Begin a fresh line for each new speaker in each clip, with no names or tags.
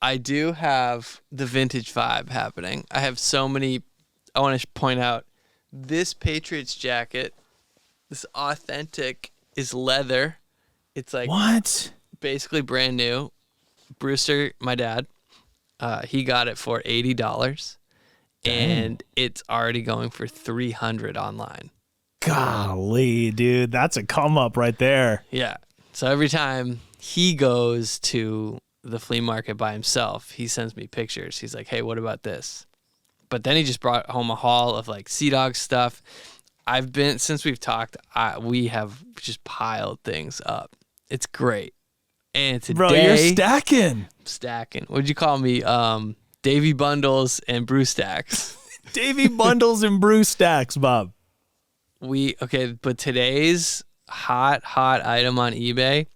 I do have the vintage vibe happening. I have so many. I want to point out this Patriots jacket, this authentic, is leather. It's like
What?
basically brand new. Brewster, my dad, he got it for $80, and it's already going for $300 online.
Golly, dude, that's a come up right there.
Yeah. So every time he goes to the flea market by himself, he sends me pictures. He's like, "Hey, what about this?" But then he just brought home a haul of like Sea Dog stuff. Since we've talked, we have just piled things up. It's great. And today,
Bro, you're stacking.
Stacking. What'd you call me? Davy Bundles and Brew Stacks.
Davy Bundles and Brew Stacks, Bob.
But today's hot item on eBay,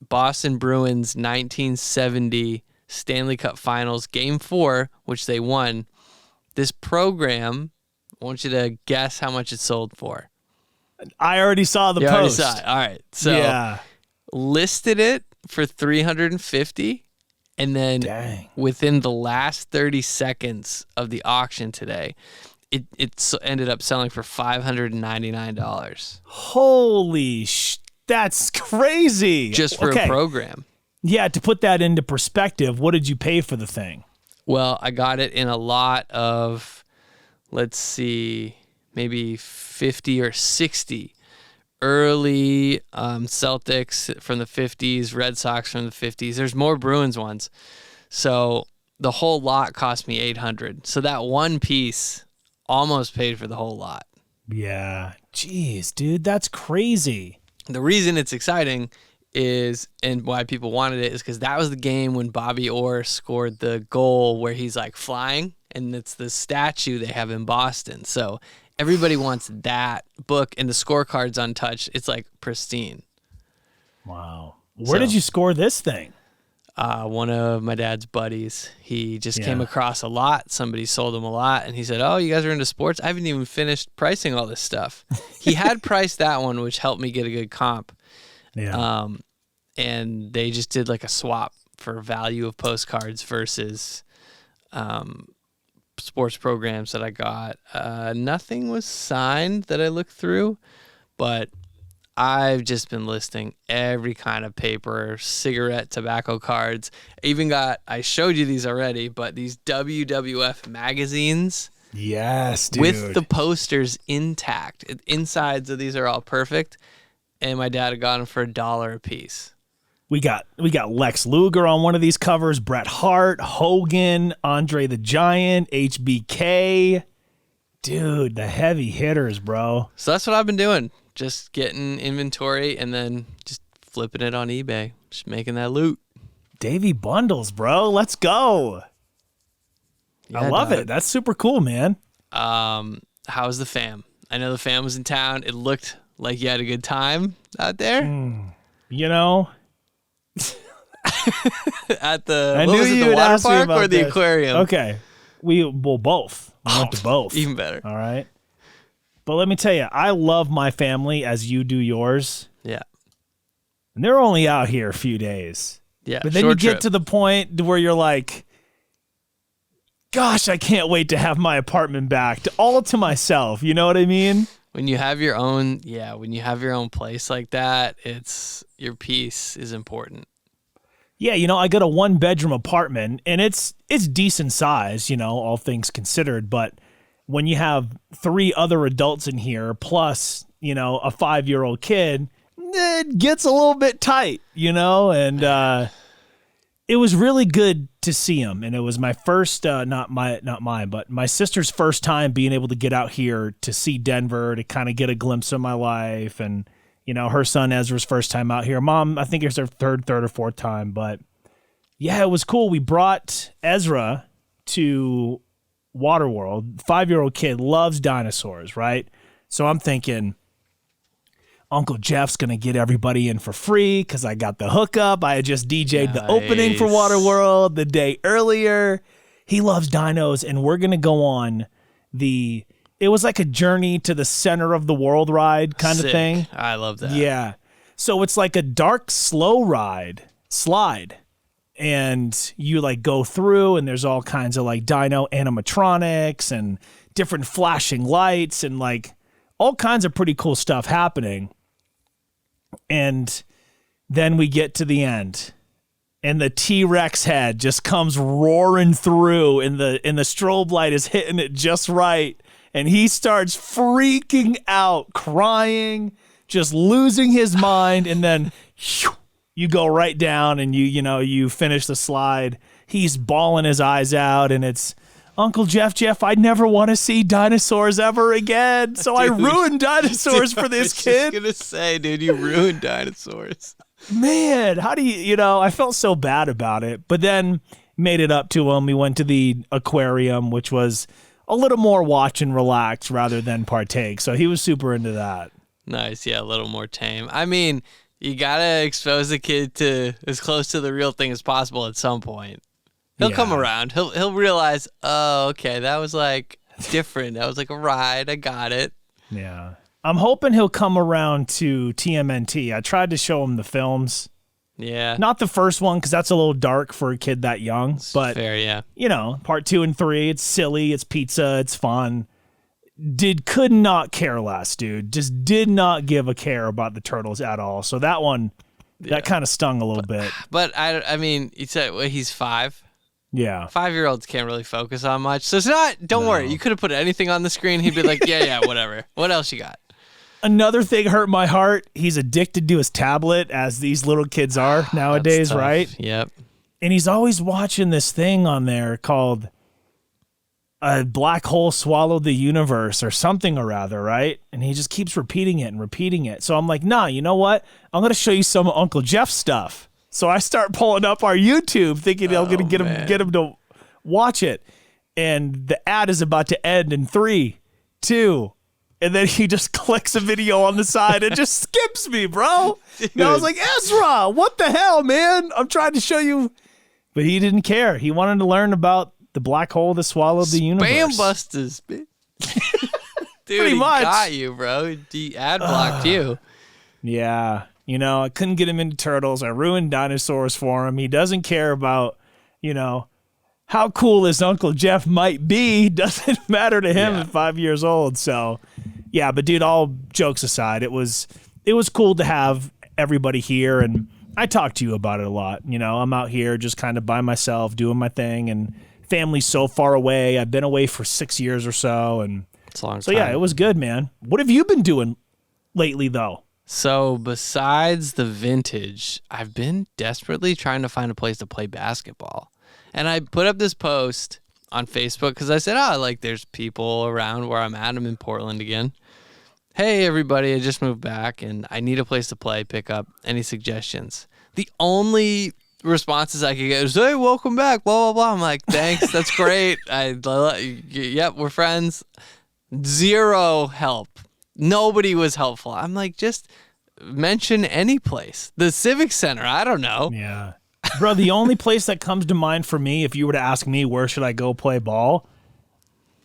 Boston Bruins 1970 Stanley Cup Finals Game 4, which they won. This program, I want you to guess how much it sold for.
I already saw the
You
post.
already saw it. All right. So
yeah.
listed it for $350, and then within the last 30 seconds of the auction today, it ended up selling for $599.
Holy that's crazy.
Just for a program.
Yeah, to put that into perspective, what did you pay for the thing?
Well, I got it in a lot of, let's see, maybe 50 or 60 early Celtics from the 50s, Red Sox from the 50s. There's more Bruins ones. So the whole lot cost me $800. So that one piece almost paid for the whole lot.
Yeah. Jeez, dude, that's crazy.
The reason it's exciting is, and why people wanted it, is because that was the game when Bobby Orr scored the goal where he's like flying, and it's the statue they have in Boston. So everybody wants that book, and the scorecard's untouched. It's like pristine.
Wow. Where did you score this thing?
One of my dad's buddies. He just came across a lot. Somebody sold him a lot, and he said, "Oh, you guys are into sports? I haven't even finished pricing all this stuff." He had priced that one, which helped me get a good comp.
Yeah.
And they just did like a swap for value of postcards versus sports programs that I got. Nothing was signed that I looked through, but I've just been listing every kind of paper, cigarette, tobacco cards. I showed you these already, but these WWF magazines.
Yes, dude.
With the posters intact. Insides of these are all perfect. And my dad had got them for $1 a piece.
We got Lex Luger on one of these covers, Bret Hart, Hogan, Andre the Giant, HBK. Dude, the heavy hitters, bro.
So that's what I've been doing. Just getting inventory and then just flipping it on eBay. Just making that loot.
Davy Bundles, bro. Let's go.
Yeah,
I love it. That's super cool, man.
How's the fam? I know the fam was in town. It looked like you had a good time out there.
You know,
at the
I knew you
the
would
water
ask me
park
about
or the
this.
aquarium?
Okay. Both. We went to both.
Even better.
All right. But let me tell you, I love my family as you do yours.
Yeah.
And they're only out here a few days.
Yeah.
But then you get to the point where you're like, gosh, I can't wait to have my apartment back all to myself. You know what I mean?
When you have your own, place like that, your peace is important.
Yeah, I got a 1-bedroom apartment, and it's decent size, all things considered. But when you have 3 other adults in here, plus, a 5-year-old kid, it gets a little bit tight, and it was really good to see him. And it was my first, not mine, but my sister's first time being able to get out here to see Denver, to kind of get a glimpse of my life. And, her son Ezra's first time out here. Mom, I think it's her third or fourth time. But yeah, it was cool. We brought Ezra to Waterworld. 5-year-old kid loves dinosaurs, right? So I'm thinking, Uncle Jeff's going to get everybody in for free because I got the hookup. I had just DJ'd the opening for Waterworld the day earlier. He loves dinos, and we're going to go on it was like a journey to the center of the world ride kind of thing.
I love that.
Yeah. So it's like a dark, slow slide. and you like go through and there's all kinds of like dino animatronics and different flashing lights and like all kinds of pretty cool stuff happening. And then we get to the end and the T-Rex head just comes roaring through and the strobe light is hitting it just right. And he starts freaking out, crying, just losing his mind. And then you go right down and you finish the slide. He's bawling his eyes out and it's, Uncle Jeff, I never want to see dinosaurs ever again. So dude, I ruined dinosaurs for this kid.
I was just going to say, dude, you ruined dinosaurs.
Man, how do I felt so bad about it, but then made it up to him. We went to the aquarium, which was a little more watch and relax rather than partake. So he was super into that.
Nice. Yeah, a little more tame. I mean, you got to expose the kid to as close to the real thing as possible at some point. He'll come around. He'll realize, oh, okay, that was like different. That was like a ride. I got it.
Yeah. I'm hoping he'll come around to TMNT. I tried to show him the films.
Yeah.
Not the first one because that's a little dark for a kid that young.
It's
but
fair, yeah.
Part 2 and 3, it's silly, it's pizza, it's fun. Could not care less, dude. Just did not give a care about the turtles at all. So that one, that kind of stung a little bit.
But I mean, you said he's 5.
Yeah.
5-year-olds can't really focus on much. So it's not, don't worry. You could have put anything on the screen. He'd be like, yeah, whatever. What else you got?
Another thing hurt my heart. He's addicted to his tablet, as these little kids are nowadays, right?
Yep.
And he's always watching this thing on there called A Black Hole Swallowed the Universe or something or other, right? And he just keeps repeating it and repeating it. So I'm like, nah, you know what? I'm going to show you some of Uncle Jeff's stuff. So I start pulling up our YouTube thinking I'm going to get him to watch it. And the ad is about to end in 3, 2, and then he just clicks a video on the side and just skips me, bro. And I was like, Ezra, what the hell, man? I'm trying to show you. But he didn't care. He wanted to learn about the black hole that swallowed the universe.
Spam busters, bitch. Dude,
Pretty much.
Got you, bro. He ad blocked you.
Yeah. I couldn't get him into turtles. I ruined dinosaurs for him. He doesn't care about, how cool his Uncle Jeff might be. Doesn't matter to him at 5 years old. So, yeah, but dude, all jokes aside, it was cool to have everybody here. And I talked to you about it a lot. I'm out here just kind of by myself doing my thing, and family's so far away. I've been away for 6 years or so. And
it's a long time.
So, yeah, it was good, man. What have you been doing lately, though?
So besides the vintage, I've been desperately trying to find a place to play basketball. And I put up this post on Facebook because I said, there's people around where I'm at. I'm in Portland again. Hey, everybody, I just moved back and I need a place to play. Pick up any suggestions. The only responses I could get was, hey, welcome back, blah, blah, blah. I'm like, thanks, that's great. Yep, we're friends. Zero help. Nobody was helpful. I'm like, just mention any place. The Civic Center, I don't know.
Yeah. Bro, the only place that comes to mind for me, if you were to ask me where should I go play ball,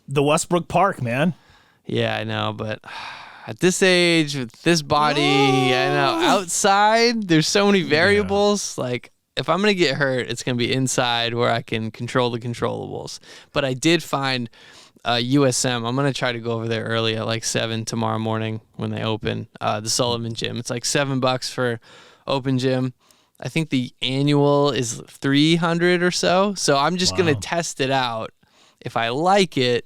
the Westbrook Park, man.
Yeah, I know, but at this age, with this body, I know, outside, there's so many variables. Yeah. Like, if I'm going to get hurt, it's going to be inside where I can control the controllables. But I did find USM. I'm going to try to go over there early at like 7 tomorrow morning when they open the Sullivan Gym. It's like $7 for open gym. I think the annual is $300 or so. So I'm just going to test it out. If I like it,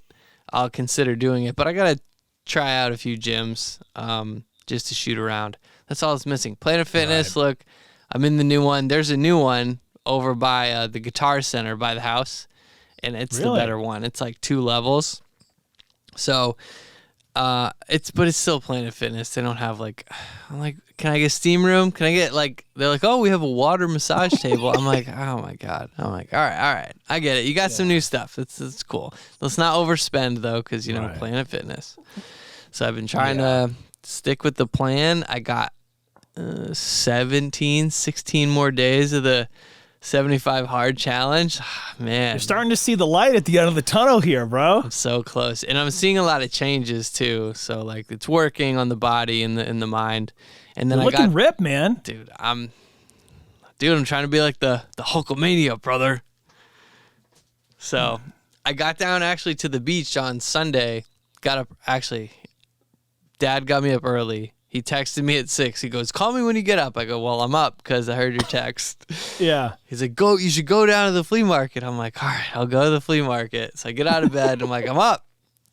I'll consider doing it. But I got to try out a few gyms just to shoot around. That's all that's missing. Planet Fitness, Look, I'm in the new one. There's a new one over by the Guitar Center by the house. And it's the better one. It's like 2 levels. So it's still Planet Fitness. They don't have I'm like, can I get a steam room? Can I get they're like, oh, we have a water massage table. I'm like, oh my God. I'm like, all right. I get it. You got some new stuff. It's cool. Let's not overspend though, because Planet Fitness. So I've been trying to stick with the plan. I got 16 more days of the 75 hard challenge. Man,
you're starting to see the light at the end of the tunnel here, bro.
I'm so close, and I'm seeing a lot of changes too. So it's working on the body and the mind. And then
you're looking ripped, man.
Dude, I'm dude, I'm trying to be like the Hulkamania, brother. So I got down actually to the beach on Sunday. Got up, actually, Dad got me up early. He texted me at 6. He goes, call me when you get up. I go, well, I'm up because I heard your text.
Yeah.
He's like, you should go down to the flea market. I'm like, all right, I'll go to the flea market. So I get out of bed. I'm like, I'm up.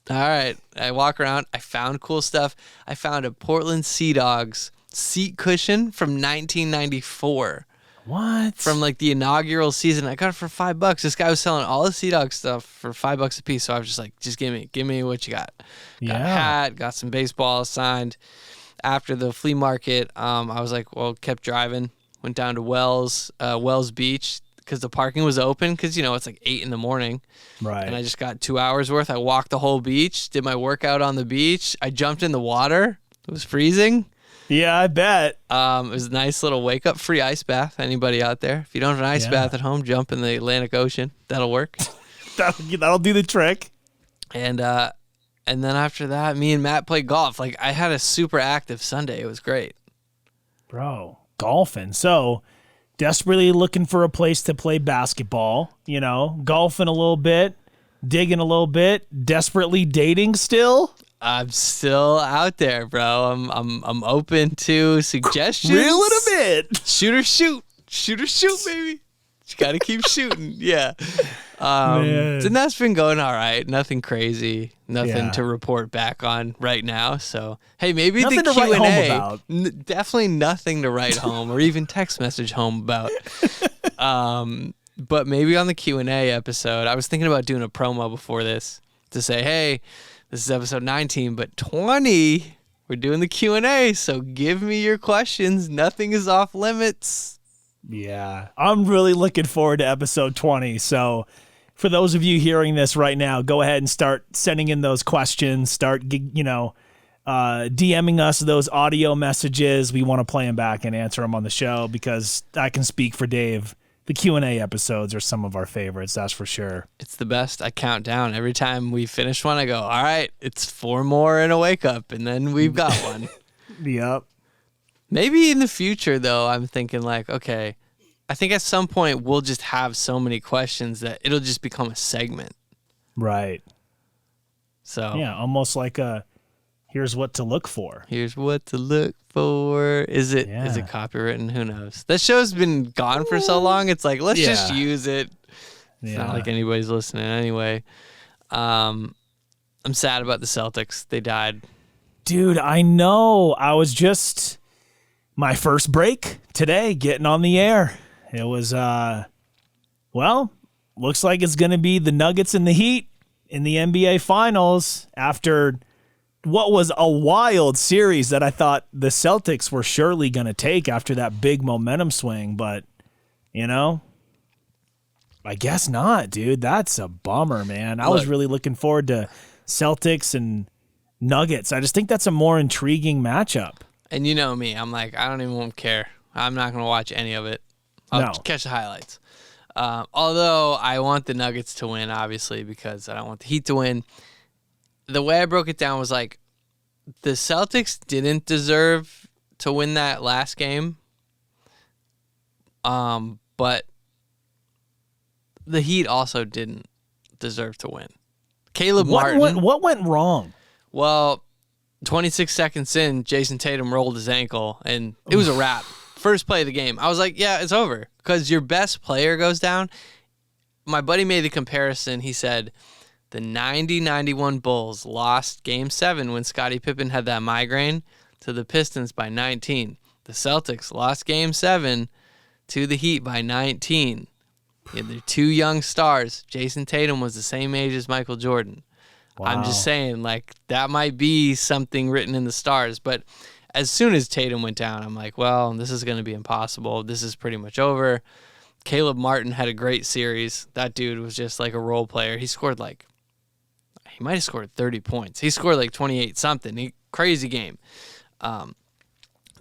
All right. I walk around. I found cool stuff. I found a Portland Sea Dogs seat cushion from 1994.
What?
From like the inaugural season. I got it for $5. This guy was selling all the Sea Dog stuff for $5 a piece. So I was just like, just give me what you got. Got a hat, got some baseballs signed. After the flea market, I was like, well, kept driving, went down to Wells Beach because the parking was open because, it's like 8 a.m.
Right.
And I just got 2 hours worth. I walked the whole beach, did my workout on the beach. I jumped in the water. It was freezing.
Yeah, I bet.
It was a nice little wake up, free ice bath. Anybody out there? If you don't have an ice bath at home, jump in the Atlantic Ocean. That'll work.
That'll do the trick.
And then after that, me and Matt played golf. Like, I had a super active Sunday. It was great.
Bro, golfing. So, desperately looking for a place to play basketball, golfing a little bit, digging a little bit, desperately dating still.
I'm still out there, bro. I'm open to suggestions.
Reel it a bit.
Shoot or shoot, baby. You got to keep shooting. Yeah. And that's been going all right. Nothing crazy. Nothing to report back on right now. So, hey, maybe
nothing
the
to
Q&A.
write home about.
Definitely nothing to write home or even text message home about. But maybe on the Q&A episode, I was thinking about doing a promo before this to say, hey, this is episode 19, but 20, we're doing the Q&A. So give me your questions. Nothing is off limits.
Yeah, I'm really looking forward to episode 20. So for those of you hearing this right now, go ahead and start sending in those questions. Start, DMing us those audio messages. We want to play them back and answer them on the show because I can speak for Dave. The Q&A episodes are some of our favorites, that's for sure.
It's the best. I count down. Every time we finish one, I go, all right, it's 4 more and a wake up, and then we've got one.
Yep.
Maybe in the future, though, I'm thinking like, okay, I think at some point we'll just have so many questions that it'll just become a segment.
Right.
So
yeah, almost like here's what to look for.
Here's what to look for. Is it copywritten? Who knows? That show's been gone for so long. It's like, let's just use it. It's not like anybody's listening anyway. I'm sad about the Celtics. They died.
Dude, I know. I was just my first break today getting on the air. It was, looks like it's going to be the Nuggets and the Heat in the NBA Finals after what was a wild series that I thought the Celtics were surely going to take after that big momentum swing. But, I guess not, dude. That's a bummer, man. I was really looking forward to Celtics and Nuggets. I just think that's a more intriguing matchup.
And you know me. I'm like, I don't even care. I'm not going to watch any of it. I'll catch the highlights. Although I want the Nuggets to win, obviously, because I don't want the Heat to win. The way I broke it down was like the Celtics didn't deserve to win that last game. But the Heat also didn't deserve to win. Caleb Martin.
What went wrong?
Well, 26 seconds in, Jason Tatum rolled his ankle, and it was a wrap. First play of the game. I was like, yeah, it's over. Because your best player goes down. My buddy made the comparison. He said the 90-91 Bulls lost Game 7 when Scottie Pippen had that migraine to the Pistons by 19. The Celtics lost Game 7 to the Heat by 19. Yeah, they're 2 young stars. Jason Tatum was the same age as Michael Jordan. Wow. I'm just saying, like, that might be something written in the stars. But as soon as Tatum went down, I'm like, well, this is going to be impossible. This is pretty much over. Caleb Martin had a great series. That dude was just like a role player. He might have scored 30 points. He scored like 28 something. Crazy game.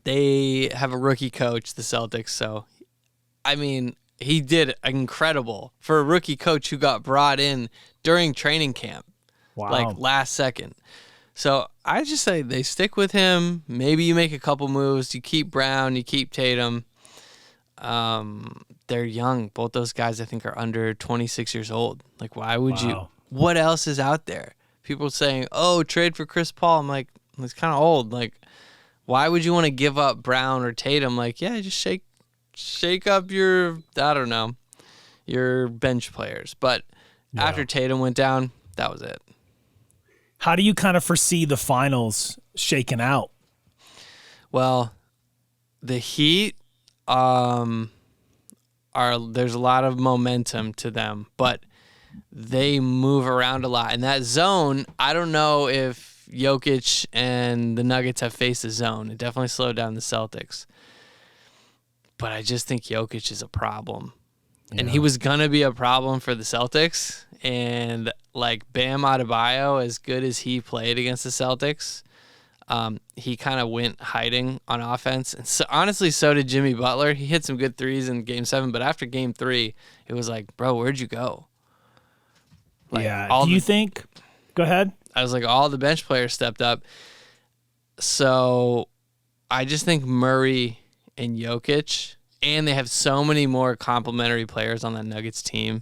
They have a rookie coach, the Celtics. So, I mean, he did incredible for a rookie coach who got brought in during training camp. Wow. Like last second. So I just say they stick with him. Maybe you make a couple moves. You keep Brown. You keep Tatum. they're young. Both those guys, I think, are under 26 years old. Like, why would you?
Wow.
What else is out there? People saying, "Oh, trade for Chris Paul." I'm like, he's kind of old. Like, why would you want to give up Brown or Tatum? Like, yeah, just shake up your, I don't know, your bench players. But after Tatum went down, that was it.
How do you kind of foresee the finals shaking out?
Well, the Heat, there's a lot of momentum to them, but they move around a lot. In that zone, I don't know if Jokic and the Nuggets have faced a zone. It definitely slowed down the Celtics. But I just think Jokic is a problem. Yeah. And he was going to be a problem for the Celtics. And like Bam Adebayo, as good as he played against the Celtics, he kind of went hiding on offense. And so, honestly, so did Jimmy Butler. He hit some good threes in Game 7, but after Game 3, it was like, bro, where'd you go? Like,
Do you think? Go ahead.
I was like, all the bench players stepped up. So I just think Murray and Jokic, and they have so many more complementary players on that Nuggets team.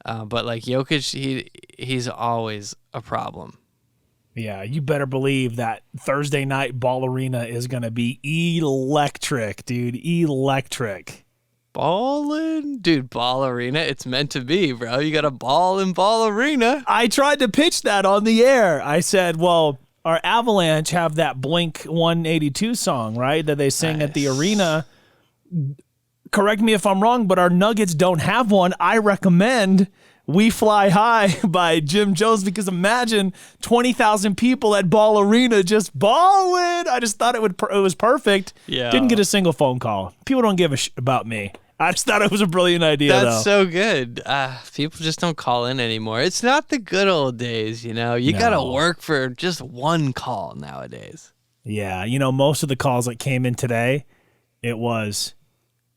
But like Jokic, he's always a problem.
Yeah, you better believe that Thursday night Ball Arena is going to be electric, dude. Electric.
Ballin'? Dude, Ball Arena, it's meant to be, bro. You got a ball in Ball Arena.
I tried to pitch that on the air. I said, well, our Avalanche have that Blink 182 song, right, that they sing at the arena. Correct me if I'm wrong, but our Nuggets don't have one. I recommend We Fly High by Jim Jones, because imagine 20,000 people at Ball Arena just balling. I just thought it was perfect.
Yeah.
Didn't get a single phone call. People don't give a shit about me. I just thought it was a brilliant idea,
That's so good. People just don't call in anymore. It's not the good old days, you know. You got to work for just one call nowadays.
Yeah, most of the calls that came in today, it was,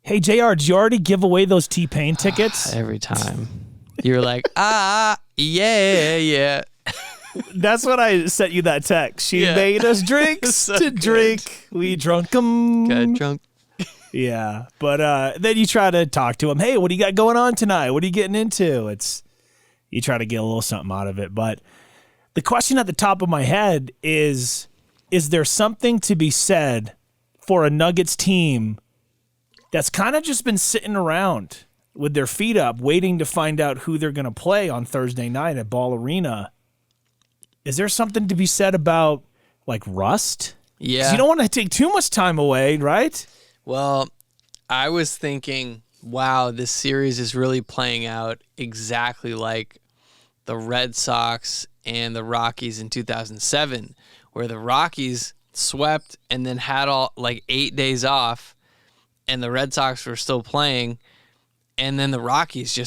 hey, JR, did you already give away those T-Pain tickets?
Every time. You're like, yeah.
That's when I sent you that text. She made us drinks to drink. We drunk them.
Got drunk.
Yeah, but then you try to talk to him. Hey, what do you got going on tonight? What are you getting into? You try to get a little something out of it. But the question at the top of my head is there something to be said for a Nuggets team that's kind of just been sitting around with their feet up, waiting to find out who they're going to play on Thursday night at Ball Arena? Is there something to be said about, like, rust?
Yeah.
'Cause you don't want to take too much time away, right?
Well, I was thinking, wow, this series is really playing out exactly like the Red Sox and the Rockies in 2007, where the Rockies swept and then had 8 days off, and the Red Sox were still playing, and then the Rockies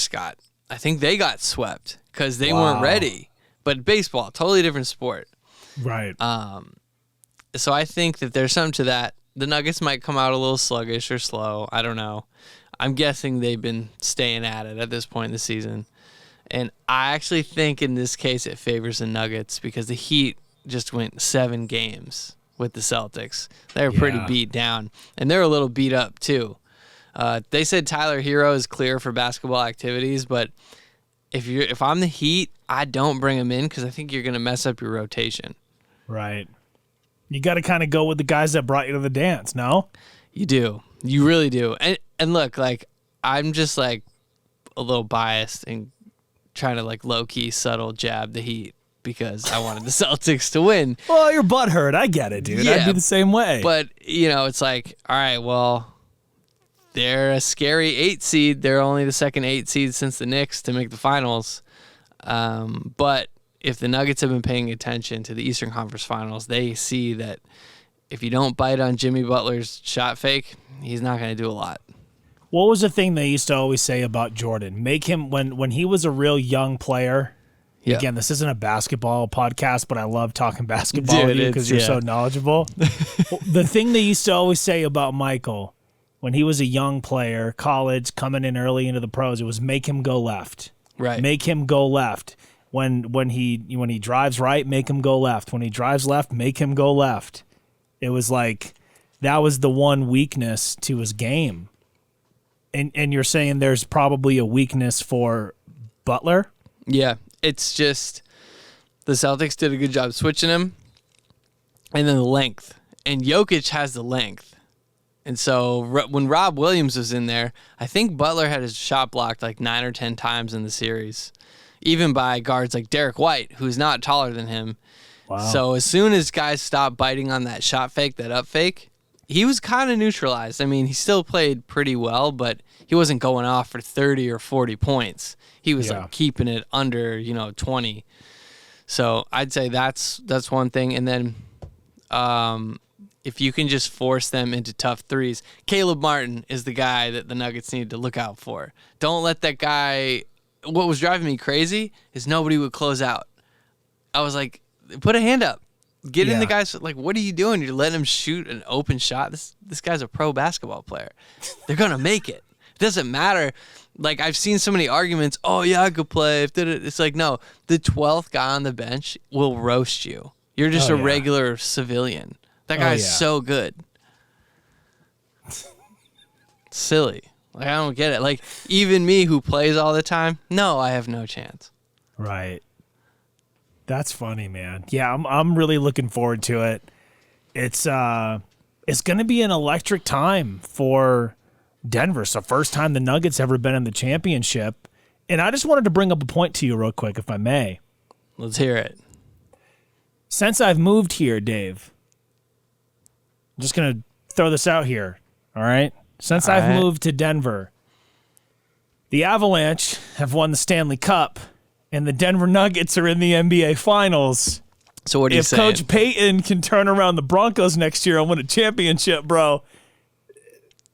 I think they got swept because they weren't ready. But baseball, totally different sport.
Right.
So I think that there's something to that. The Nuggets might come out a little sluggish or slow. I don't know. I'm guessing they've been staying at it at this point in the season. And I actually think in this case it favors the Nuggets because the Heat just went 7 games with the Celtics. They were pretty beat down. And they're a little beat up too. They said Tyler Hero is clear for basketball activities, but if I'm the Heat, I don't bring him in because I think you're going to mess up your rotation.
Right. You got to kind of go with the guys that brought you to the dance, no?
You do. You really do. And look, like, I'm just like a little biased and trying to like low-key subtle jab the Heat because I wanted the Celtics to win.
Well, you're butthurt. I get it, dude.
Yeah,
I'd be the same way.
But, it's like, all right, well, they're a scary 8 seed. They're only the second 8 seed since the Knicks to make the finals. But if the Nuggets have been paying attention to the Eastern Conference Finals, they see that if you don't bite on Jimmy Butler's shot fake, he's not going to do a lot.
What was the thing they used to always say about Jordan? Make him, when he was a real young player, again, this isn't a basketball podcast, but I love talking basketball with you because you're so knowledgeable. The thing they used to always say about Michael, when he was a young player, college, coming in early into the pros, it was make him go left.
Right.
Make him go left. When he drives right, make him go left. When he drives left, make him go left. It was like that was the one weakness to his game. And you're saying there's probably a weakness for Butler?
Yeah, it's just the Celtics did a good job switching him, and then the length. And Jokic has the length. And so when Rob Williams was in there, I think Butler had his shot blocked like 9 or 10 times in the series, even by guards like Derek White, who's not taller than him.
Wow.
So as soon as guys stopped biting on that shot fake, that up fake, he was kind of neutralized. I mean, he still played pretty well, but he wasn't going off for 30 or 40 points. He was like keeping it under, 20. So I'd say that's one thing. And then if you can just force them into tough threes, Caleb Martin is the guy that the Nuggets need to look out for. Don't let that guy. What was driving me crazy is nobody would close out. I was like, put a hand up. Get in the guys. Like, what are you doing? You're letting him shoot an open shot. This guy's a pro basketball player. They're gonna make it. It doesn't matter. Like, I've seen so many arguments. Oh yeah, I could play. It's like, no, the 12th guy on the bench will roast you. You're just a regular civilian. That guy's so good. Silly. Like, I don't get it. Like, even me who plays all the time, no, I have no chance.
Right. That's funny, man. Yeah, I'm really looking forward to it. It's going to be an electric time for Denver. It's the first time the Nuggets ever been in the championship. And I just wanted to bring up a point to you real quick, if I may.
Let's hear it.
Since I've moved here, Dave, I'm just going to throw this out here, all right? Since I've moved to Denver, the Avalanche have won the Stanley Cup, and the Denver Nuggets are in the NBA Finals.
So what are you saying?
If Coach Payton can turn around the Broncos next year and win a championship, bro,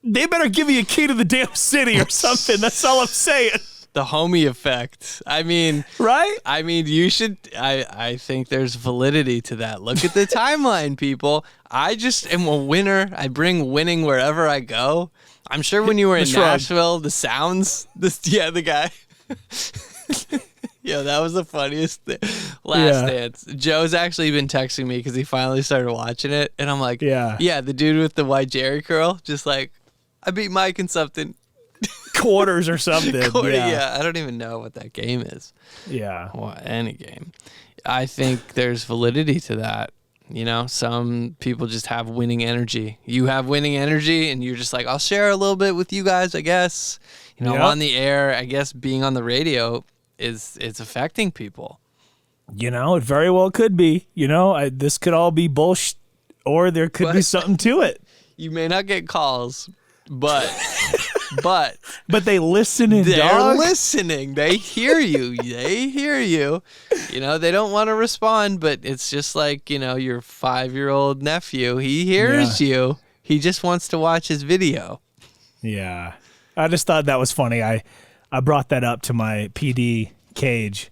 they better give you a key to the damn city or something. That's all I'm saying.
The homie effect. I mean,
right?
I mean, you should. I think there's validity to that. Look at the timeline, people. I just am a winner. I bring winning wherever I go. I'm sure when you were in Nashville, the sounds. The guy. Yeah, that was the funniest thing. Last Dance. Joe's actually been texting me because he finally started watching it, and I'm like, yeah, the dude with the white Jerry curl, just like, I beat Mike in something.
Quarters or something.
Yeah, I don't even know what that game is.
Yeah.
Well, any game. I think there's validity to that. Some people just have winning energy. You have winning energy, and you're just like, I'll share a little bit with you guys, I guess. On the air, I guess being on the radio it's affecting people.
It very well could be. This could all be bullshit, or there could be something to it.
You may not get calls, but
they listen in.
They're listening. They hear you. They hear you. They don't want to respond, but it's just like, your 5-year-old nephew. He hears you. He just wants to watch his video. Yeah.
I just thought that was funny. I brought that up to my PD, Cage.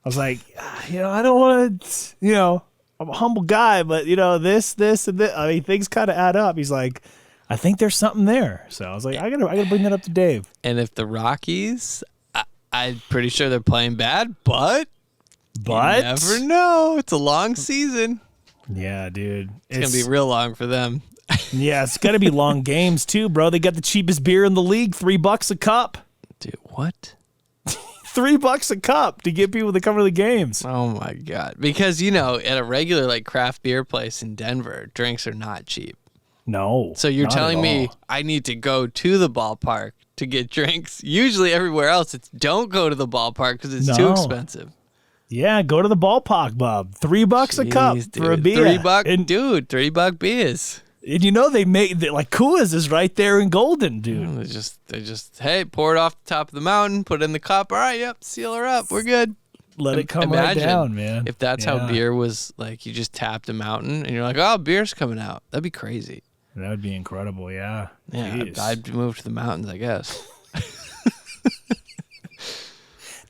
I was like, I don't want to, I'm a humble guy, but, this, and this. I mean, things kind of add up. He's like, I think there's something there. So I was like, I gotta bring that up to Dave.
And if the Rockies, I'm pretty sure they're playing bad, but you never know. It's a long season.
Yeah, dude.
It's going to be real long for them.
Yeah, it's got to be long games too, bro. They got the cheapest beer in the league, $3 a cup.
Dude, what?
$3 a cup to get people to cover the games.
Oh my God. Because, at a regular like craft beer place in Denver, drinks are not cheap.
No.
So you're telling me I need to go to the ballpark to get drinks? Usually everywhere else, it's don't go to the ballpark because it's too expensive.
Yeah, go to the ballpark, Bob. $3 a cup for a beer.
$3 beers.
And they make like Coors is right there in Golden, dude.
They just hey, pour it off the top of the mountain, put it in the cup. All right, yep, seal her up. We're good.
Let it come right down, man.
If that's how beer was, like you just tapped a mountain and you're like, oh, beer's coming out. That'd be crazy.
That would be incredible, yeah.
Yeah, I'd move to the mountains, I guess.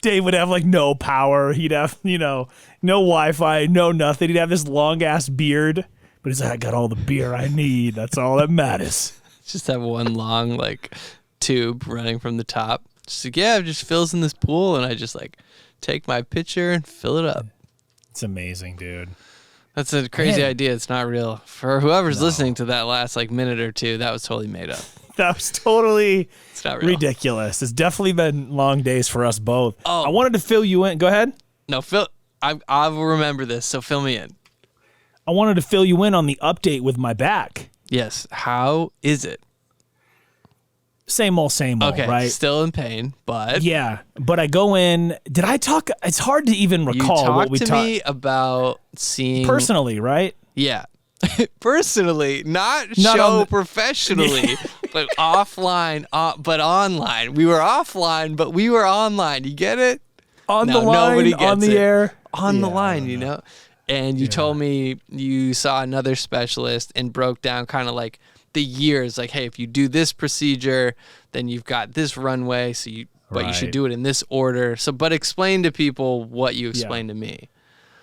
Dave would have like no power. He'd have, no Wi-Fi, no nothing. He'd have this long ass beard. But he's like, I got all the beer I need. That's all that matters.
Just have one long like tube running from the top. Just like, it just fills in this pool, and I just like take my pitcher and fill it up.
It's amazing, dude.
That's a crazy idea. It's not real. For whoever's listening to that last like minute or two, that was totally made up.
That was totally
It's not real.
ridiculous. It's definitely been long days for us both.
Oh.
I wanted to fill you in. Go ahead.
No, Phil, I will remember this, so fill me in.
I wanted to fill you in on the update with my back.
Yes. How is it?
Same old,
Okay.
right?
Still in pain, but
Yeah, but I go in. Did I talk? It's hard to even
you
recall what
talked
we
to
talked
me about seeing
personally, right?
Yeah. Personally, not
Not
show
on the-
professionally, but offline, but online. We were offline, but we were online. You get it?
On
No,
the line,
nobody gets
on the
it.
air.
On the
Yeah, I
line,
don't
you
know.
know? And you told me you saw another specialist and broke down kind of like the years, like, hey, if you do this procedure, then you've got this runway, but you should
Right.
do it in this order. So, but explain to people what you explained to me.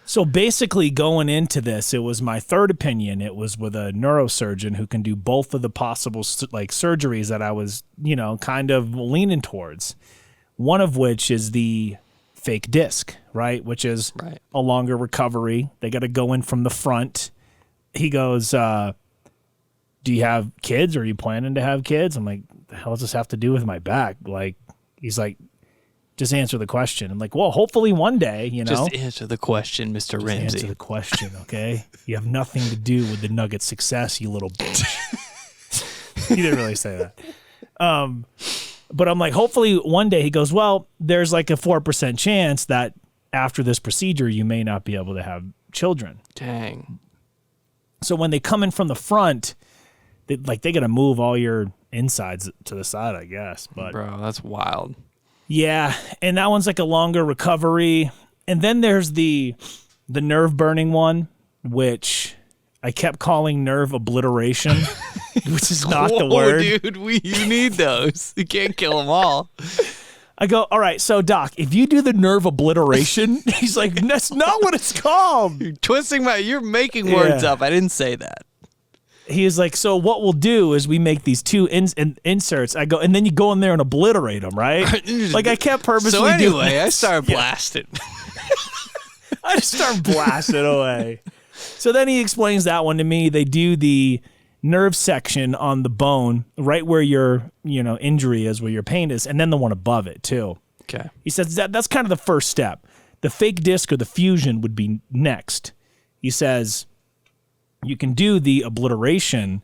So basically, going into this, it was my third opinion. It was with a neurosurgeon who can do both of the possible surgeries that I was, kind of leaning towards. One of which is the fake disc, right? Which is
Right.
a longer recovery. They got to go in from the front. He goes, do you have kids? Or are you planning to have kids? I'm like, the hell does this have to do with my back? Like, he's like, just answer the question. I'm like, well, hopefully one day,
Just answer the question, Mr.
Just
Ramsey.
answer the question, okay? You have nothing to do with the Nuggets' success, you little bitch. He didn't really say that. But I'm like, hopefully one day. He goes, well, there's like a 4% chance that after this procedure, you may not be able to have children.
Dang.
So when they come in from the front, they got to move all your insides to the side, I guess. But
Bro, that's wild.
yeah, and that one's like a longer recovery. And then there's the nerve burning one, which I kept calling nerve obliteration, which is not the word.
Dude, you need those. You can't kill them all.
I go, all right, so doc, if you do the nerve obliteration, he's like, that's not what it's called.
You're making words
Yeah.
up. I didn't say that.
He is like, so what we'll do is we make these two inserts. I go, and then you go in there and obliterate them, right? Like I kept purposely
So
doing
anyway, I
this.
started blasting.
I just start blasting away. So then he explains that one to me. They do the nerve section on the bone right where your injury is, where your pain is, and then the one above it too.
Okay.
He says that's kind of the first step. The fake disc or the fusion would be next. He says you can do the obliteration,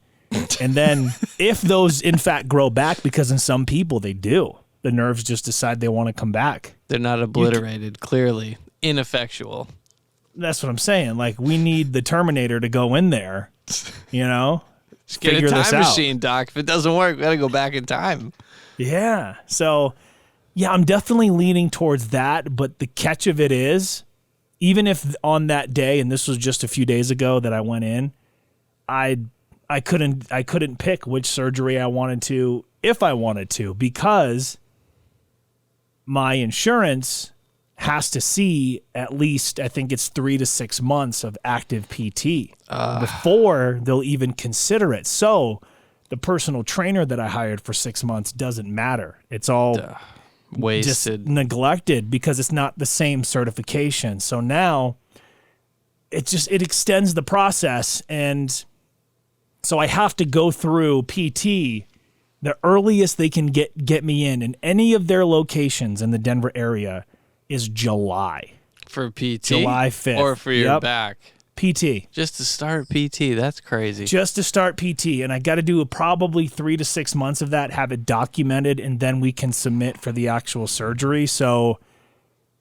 and then if those in fact grow back, because in some people they do, the nerves just decide they want to come back.
They're not obliterated, clearly. Ineffectual.
That's what I'm saying. Like, we need the Terminator to go in there,
Just get
figure
a
this
time
out.
machine, Doc. If it doesn't work, we got to go back in time.
Yeah. So, yeah, I'm definitely leaning towards that. But the catch of it is, even if on that day, and this was just a few days ago that I went in, I couldn't pick which surgery I wanted to, if I wanted to, because my insurance has to see at least, I think it's 3 to 6 months of active PT before they'll even consider it. So the personal trainer that I hired for 6 months doesn't matter. It's all just
Wasted.
neglected because it's not the same certification. So now it extends the process. And so I have to go through PT. The earliest they can get me in any of their locations in the Denver area is July.
For PT?
July 5th.
Or for your
Yep.
back?
PT.
Just to start PT. That's crazy.
Just to start PT. And I got to do probably 3 to 6 months of that, have it documented, and then we can submit for the actual surgery. So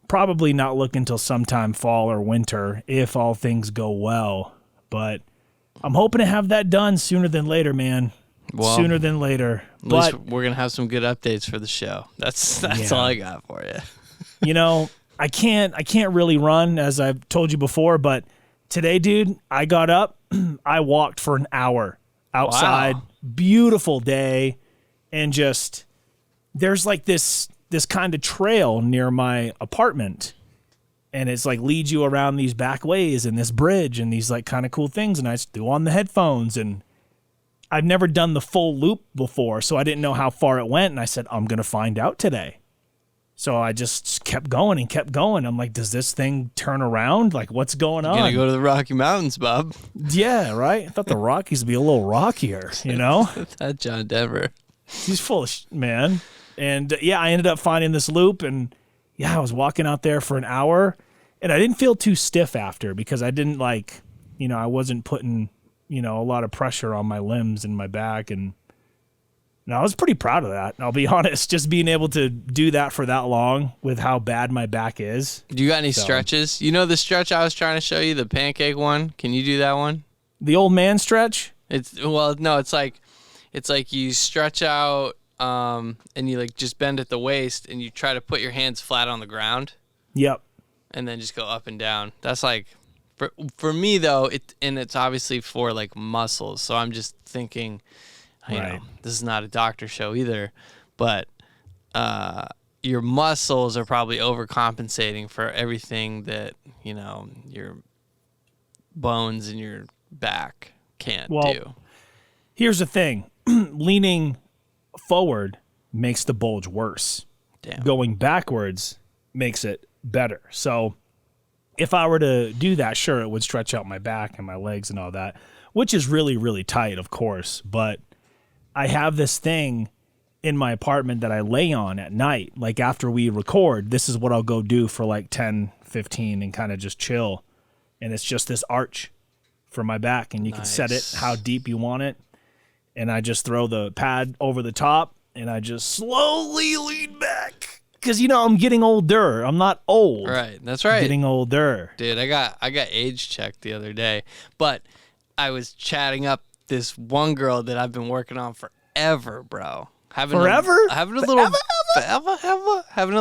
probably not look until sometime fall or winter if all things go well. But I'm hoping to have that done sooner than later, man.
Well,
Sooner than later.
At least
But
we're going to have some good updates for the show. That's
Yeah.
all I got for you.
I can't really run, as I've told you before, but today, dude, I got up, I walked for an hour outside,
Wow.
beautiful day, and just there's like this kind of trail near my apartment, and it's like leads you around these back ways and this bridge and these like kind of cool things, and I just threw on the headphones, and I've never done the full loop before, so I didn't know how far it went, and I said, I'm gonna find out today. So I just kept going and kept going. I'm like, does this thing turn around? Like, what's going on?
Going to go to the Rocky Mountains, Bob.
Yeah, right? I thought the Rockies would be a little rockier,
That John Denver.
He's full of man. And I ended up finding this loop, and I was walking out there for an hour, and I didn't feel too stiff after because I didn't I wasn't putting, a lot of pressure on my limbs and my back. And I was pretty proud of that. I'll be honest, just being able to do that for that long with how bad my back is.
Do you got any stretches? You know the stretch I was trying to show you, the pancake one? Can you do that one?
The old man stretch?
It's like you stretch out and you like just bend at the waist and you try to put your hands flat on the ground.
Yep.
And then just go up and down. That's like for me though, it's obviously for like muscles. So I'm just thinking, you know, this is not a doctor show either, but your muscles are probably overcompensating for everything that, your bones and your back can't do.
Here's the thing. Leaning forward makes the bulge worse.
Damn.
Going backwards makes it better. So if I were to do that, sure, it would stretch out my back and my legs and all that, which is really, really tight, of course. But I have this thing in my apartment that I lay on at night. Like after we record, this is what I'll go do for like 10, 15 and kind of just chill. And it's just this arch for my back, and you can set it how deep you want it. And I just throw the pad over the top, and I just slowly lean back. Because, I'm getting older. I'm not old.
Right, that's right.
I'm getting older.
Dude, I got age checked the other day. But I was chatting up this one girl that I've been working on forever, bro. Having a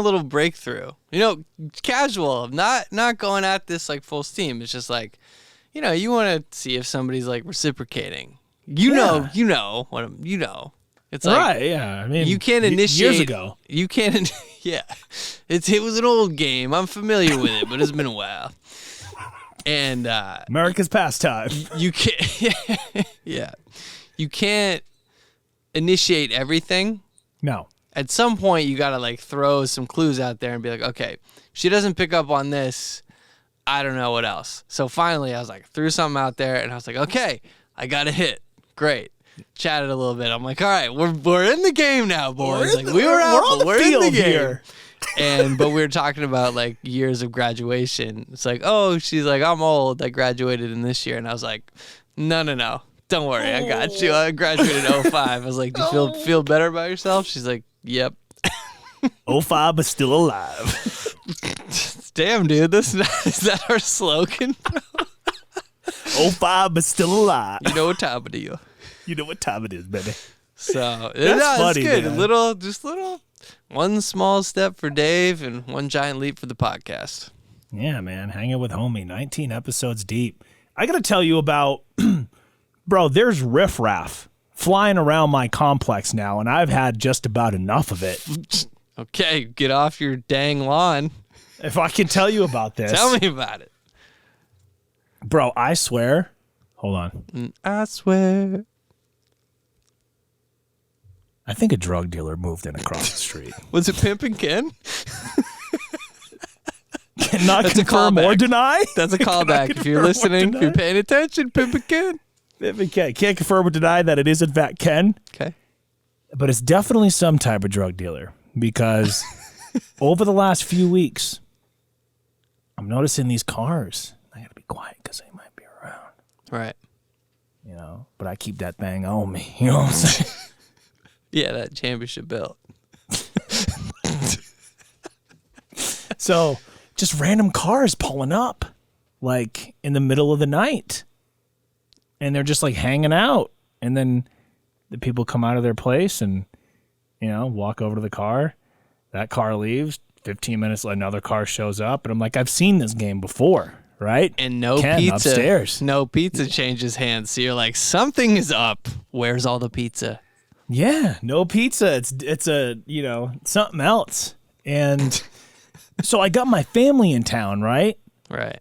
little breakthrough. Casual. Not going at this like full steam. It's just like, you want to see if somebody's like reciprocating. It's like,
right, yeah. I mean,
you can't initiate
years ago.
You can't. Yeah, it was an old game. I'm familiar with it, but it's been a while. And
America's pastime.
You can't. Yeah, you can't initiate everything.
No.
At some point, you gotta like throw some clues out there and be like, okay, she doesn't pick up on this. I don't know what else. So finally, I was like, threw something out there, and I was like, okay, I got a hit. Great. Chatted a little bit. I'm like, all right, we're in the game now, boys. Like we were out, but we're in the game here. But we were talking about like years of graduation. It's like, oh, she's like, I'm old. I graduated in this year, and I was like, no. Don't worry, I got you. I graduated in 05. I was like, do you feel better about yourself? She's like, yep.
05, but still alive.
Damn, dude. Is that our slogan, bro?
05, but still alive.
You know what time it is.
You know what time it is, baby.
So
that's funny,
good.
Man.
Little one small step for Dave and one giant leap for the podcast.
Yeah, man. Hanging with homie. 19 episodes deep. I got to tell you about, bro, there's riffraff flying around my complex now, and I've had just about enough of it.
Okay, get off your dang lawn.
If I can tell you about this.
Tell me about it.
Bro, I swear. Hold on.
I swear.
I think a drug dealer moved in across the street.
Was it Pimpin' Ken?
Cannot confirm or deny.
That's a callback. If you're listening, if you're paying attention, Pimpin' Ken.
Pimpin' Ken. Can't confirm or deny that it is in fact Ken.
Okay.
But it's definitely some type of drug dealer because over the last few weeks, I'm noticing these cars. I got to be quiet because they might be around.
Right.
But I keep that thing on me. You know what I'm saying?
Yeah, that championship belt.
So just random cars pulling up like in the middle of the night. And they're just like hanging out. And then the people come out of their place and, walk over to the car. That car leaves. 15 minutes later, another car shows up. And I'm like, I've seen this game before, right?
And no
Ken,
pizza.
Upstairs.
No pizza changes hands. So you're like, something is up. Where's all the pizza?
Yeah, no pizza. It's a, something else. And so I got my family in town, right?
Right.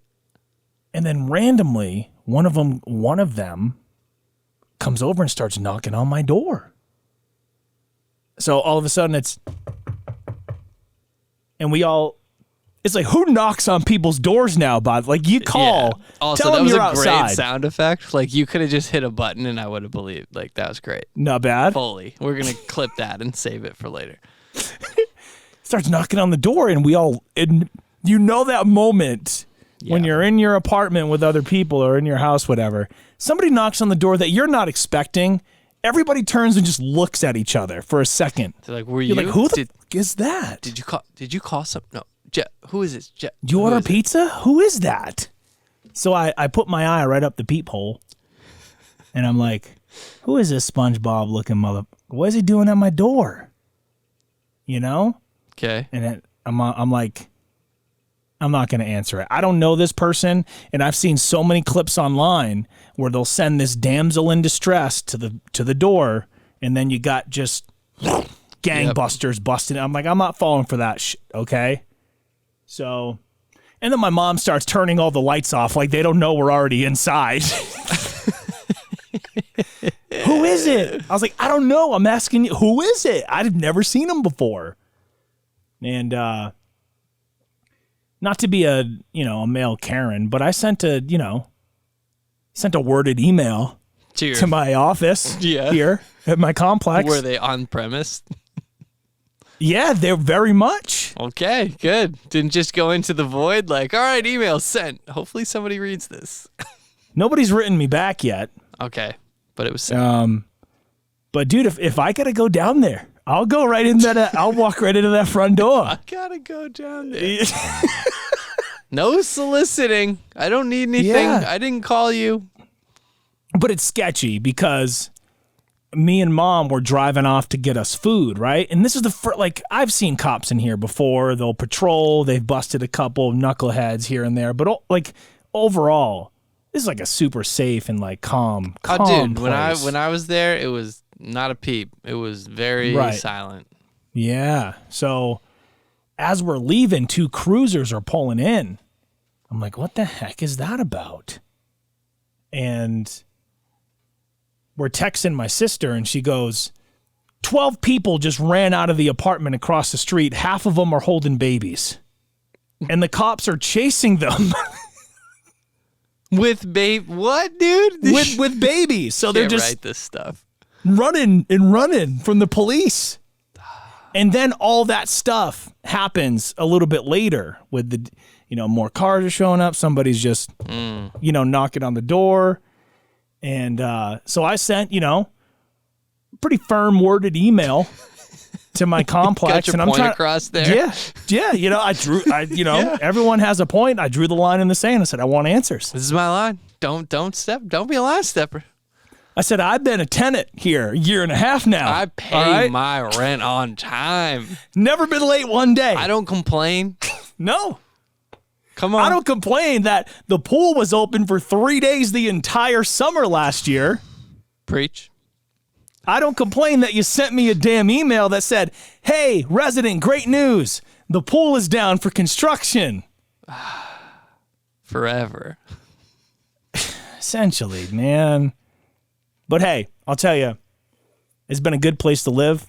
And then randomly, one of them comes over and starts knocking on my door. So all of a sudden and we all It's like, who knocks on people's doors now, Bob? Like, you call,
Also,
tell
that
them
was
you're
a
outside.
great sound effect. Like, you could have just hit a button and I would have believed. Like, that was great.
Not bad.
Foley. We're going to clip that and save it for later.
Starts knocking on the door, and you know that moment when you're in your apartment with other people or in your house, whatever. Somebody knocks on the door that you're not expecting. Everybody turns and just looks at each other for a second.
They're like,
You're like, who the fuck is that?
Did you call some? No. Who is this?
You order pizza? Who is that? So I put my eye right up the peephole, and I'm like, who is this SpongeBob looking mother? What is he doing at my door? You know?
Okay.
And then I'm like, I'm not going to answer it. I don't know this person, and I've seen so many clips online where they'll send this damsel in distress to the door, and then you got just gangbusters busting. I'm like, I'm not falling for that shit, okay? So, and then my mom starts turning all the lights off like they don't know we're already inside. Who is it? I was like, I don't know. I'm asking you, who is it? I've never seen him before. And not to be a male Karen, but I sent a worded email to my office here at my complex.
Were they on premise?
Yeah, they're very much.
Okay, good. Didn't just go into the void like, all right, email sent. Hopefully somebody reads this.
Nobody's written me back yet.
Okay, but it was sent.
But dude, if I gotta go down there, I'll go right in that. I'll walk right into that front door.
I gotta go down there. No soliciting. I don't need anything.
Yeah.
I didn't call you.
But it's sketchy because me and mom were driving off to get us food, right? And this is the first, like, I've seen cops in here before. They'll patrol. They've busted a couple of knuckleheads here and there. But like overall, this is like a super safe and like calm
Dude,
place.
when I was there, it was not a peep. It was very silent.
Yeah. So as we're leaving, 2 cruisers are pulling in. I'm like, what the heck is that about? And we're texting my sister, and she goes, 12 people just ran out of the apartment across the street. Half of them are holding babies. And the cops are chasing them.
What, dude?
with babies. So they're just
write this stuff.
running from the police. And then all that stuff happens a little bit later with the, more cars are showing up. Somebody's just, knocking on the door. And so I sent, pretty firm worded email to my complex.
Got your
and I'm
point
trying
across there.
Yeah. I drew, everyone has a point. I drew the line in the sand. I said, I want answers.
This is my line. Don't be a line stepper.
I said, I've been a tenant here a year and a half now.
I pay my rent on time.
Never been late one day.
I don't complain.
No.
Come on.
I don't complain that the pool was open for 3 days the entire summer last year.
Preach.
I don't complain that you sent me a damn email that said, hey, resident, great news. The pool is down for construction.
Forever.
Essentially, man. But hey, I'll tell you, it's been a good place to live.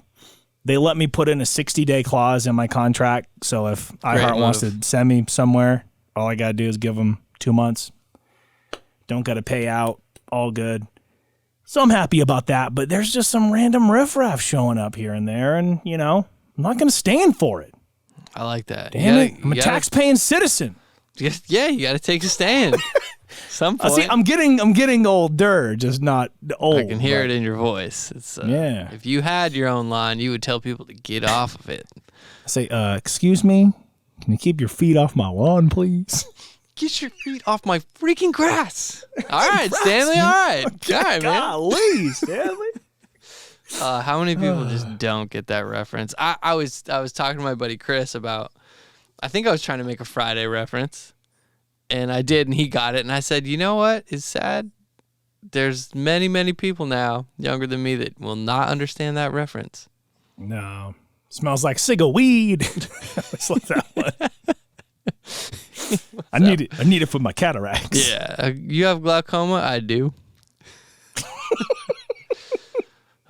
They let me put in a 60-day clause in my contract. So if iHeart wants to send me somewhere, all I got to do is give them 2 months. Don't got to pay out. All good. So I'm happy about that. But there's just some random riffraff showing up here and there. And, I'm not going to stand for it.
I like that.
Damn it. I'm a tax-paying citizen.
Yeah, you got to take a stand. Some point.
See, I'm getting older, just not old.
I can hear it in your voice. It's If you had your own line, you would tell people to get off of it.
I say, excuse me, can you keep your feet off my lawn, please?
Get your feet off my freaking grass. All right, Stanley. All right. All right, man.
Golly, Stanley.
How many people just don't get that reference? I was talking to my buddy Chris about, I think I was trying to make a Friday reference. And I did, and he got it. And I said, you know what is sad? There's many, many people now younger than me that will not understand that reference.
No. Smells like cigar weed. It's like that one. I need it for my cataracts.
Yeah. You have glaucoma? I do.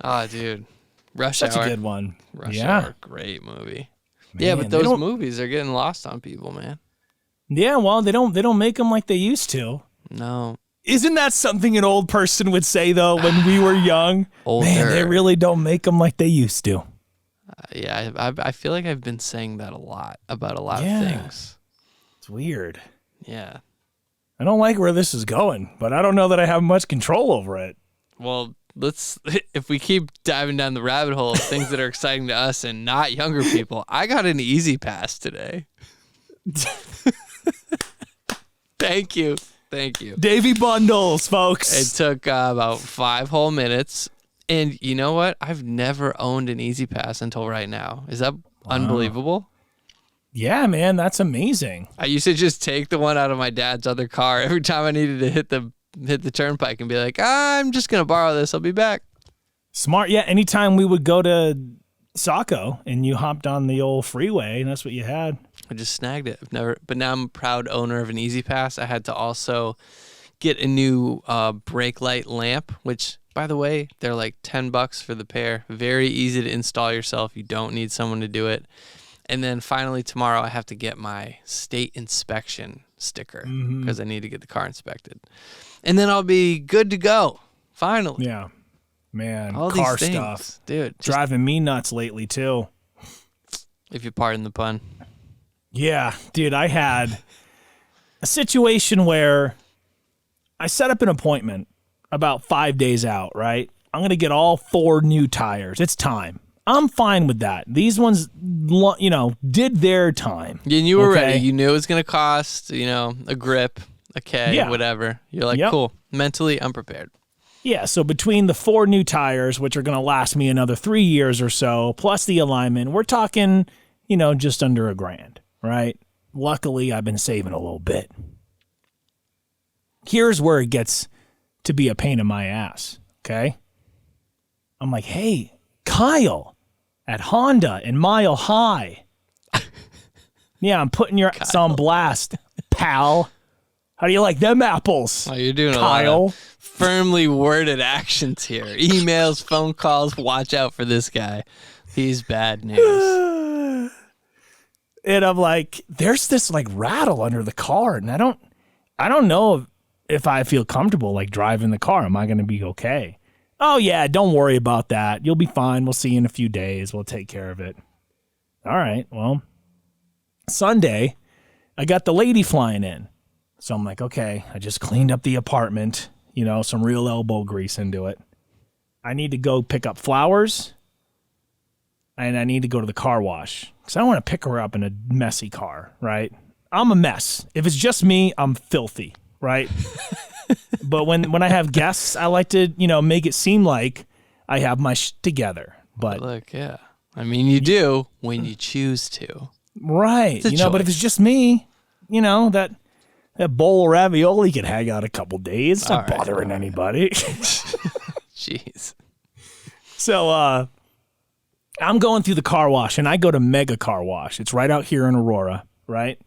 Oh, dude. Rush Hour.
Such a good one.
Rush Hour. Great movie. Yeah, but
they
those
don't-
movies are getting lost on people, man.
Yeah, well, they don't make them like they used to.
No.
Isn't that something an old person would say though when we were young?
Older.
Man, they really don't make them like they used to.
Yeah, I feel like I've been saying that a lot about a lot
Yeah.
of things.
It's weird.
Yeah.
I don't like where this is going, but I don't know that I have much control over it.
Well, if we keep diving down the rabbit hole of things that are exciting to us and not younger people, I got an easy pass today. Thank you.
Davy Bundles, folks.
It took about 5 whole minutes. And you know what? I've never owned an easy pass until right now. Is that unbelievable?
Yeah, man, that's amazing.
I used to just take the one out of my dad's other car every time I needed to hit the turnpike and be like, I'm just going to borrow this. I'll be back.
Smart. Yeah, anytime we would go to Saco and you hopped on the old freeway and that's what you had.
I just snagged it. But now I'm a proud owner of an Easy Pass. I had to also get a new brake light lamp, which, by the way, they're like $10 for the pair. Very easy to install yourself. You don't need someone to do it. And then finally tomorrow I have to get my state inspection sticker because I need to get the car inspected. And then I'll be good to go. Finally.
Yeah. Man,
All
car
these things,
stuff.
dude.
Driving me nuts lately, too.
If you pardon the pun.
Yeah, dude, I had a situation where I set up an appointment about 5 days out, right? I'm going to get all 4 new tires. It's time. I'm fine with that. These ones, did their time.
And you were
Okay?
ready. You knew it was going to cost, a grip, a K,
Yeah.
whatever. You're like,
Yep.
cool. Mentally, I'm prepared.
Yeah, so between the 4 new tires, which are going to last me another 3 years or so, plus the alignment, we're talking, just under $1,000, right? Luckily, I've been saving a little bit. Here's where it gets to be a pain in my ass, okay? I'm like, hey, Kyle at Honda in Mile High. Yeah, I'm putting your ass on blast, pal. How do you like them apples?
Oh, you're doing
Kyle?
a lot of firmly worded actions here. Emails, phone calls. Watch out for this guy. He's bad news.
And I'm like, there's this like rattle under the car, and I don't know if I feel comfortable like driving the car. Am I going to be okay? Oh yeah, don't worry about that. You'll be fine. We'll see you in a few days. We'll take care of it. All right. Well, Sunday, I got the lady flying in. So I'm like, okay, I just cleaned up the apartment, some real elbow grease into it. I need to go pick up flowers, and I need to go to the car wash because I don't want to pick her up in a messy car, right? I'm a mess. If it's just me, I'm filthy, right? But when I have guests, I like to, make it seem like I have my together. But
Look, yeah. I mean, you do when you choose to.
right,
It's a
but if
choice.
it's just me, that bowl of ravioli could hang out a couple days. It's not
All right,
bothering anybody.
Jeez.
So I'm going through the car wash, and I go to Mega Car Wash. It's right out here in Aurora, right?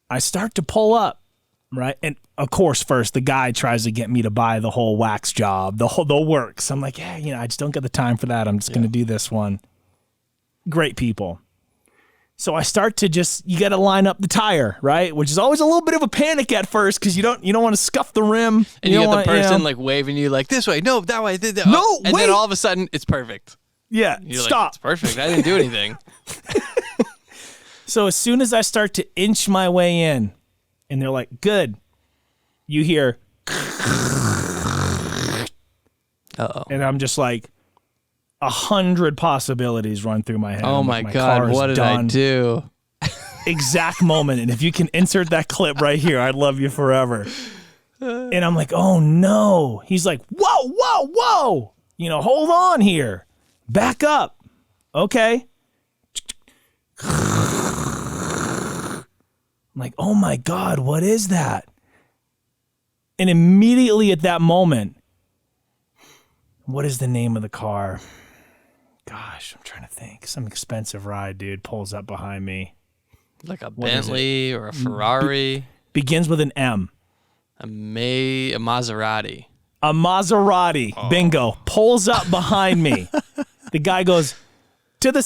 I start to pull up, right? And, of course, first, the guy tries to get me to buy the whole wax job, the works. I'm like, yeah, I just don't get the time for that. I'm just going to do this one. Great people. So I start to you got to line up the tire, right? Which is always a little bit of a panic at first because you don't want to scuff the rim.
And you got
don't
the
wanna,
person like waving you like this way, no, that way.
No,
and
wait.
then all of a sudden it's perfect.
yeah,
You're like,
stop.
it's perfect. I didn't do anything.
So as soon as I start to inch my way in, and they're like, good, you hear,
Uh-oh.
and I'm just like, 100 possibilities run through my head.
Oh
I'm
my
like,
God,
car is
what did
done.
I do?
Exact moment. And if you can insert that clip right here, I'd love you forever. And I'm like, oh no. He's like, whoa, whoa, whoa. Hold on here. Back up. Okay. I'm like, oh my God, what is that? And immediately at that moment, what is the name of the car? Gosh, I'm trying to think. Some expensive ride, dude, pulls up behind me.
Like a
is
Bentley or a Ferrari,
Begins with an M.
a Maserati.
A Maserati. Bingo. Pulls up behind me. The guy goes, to the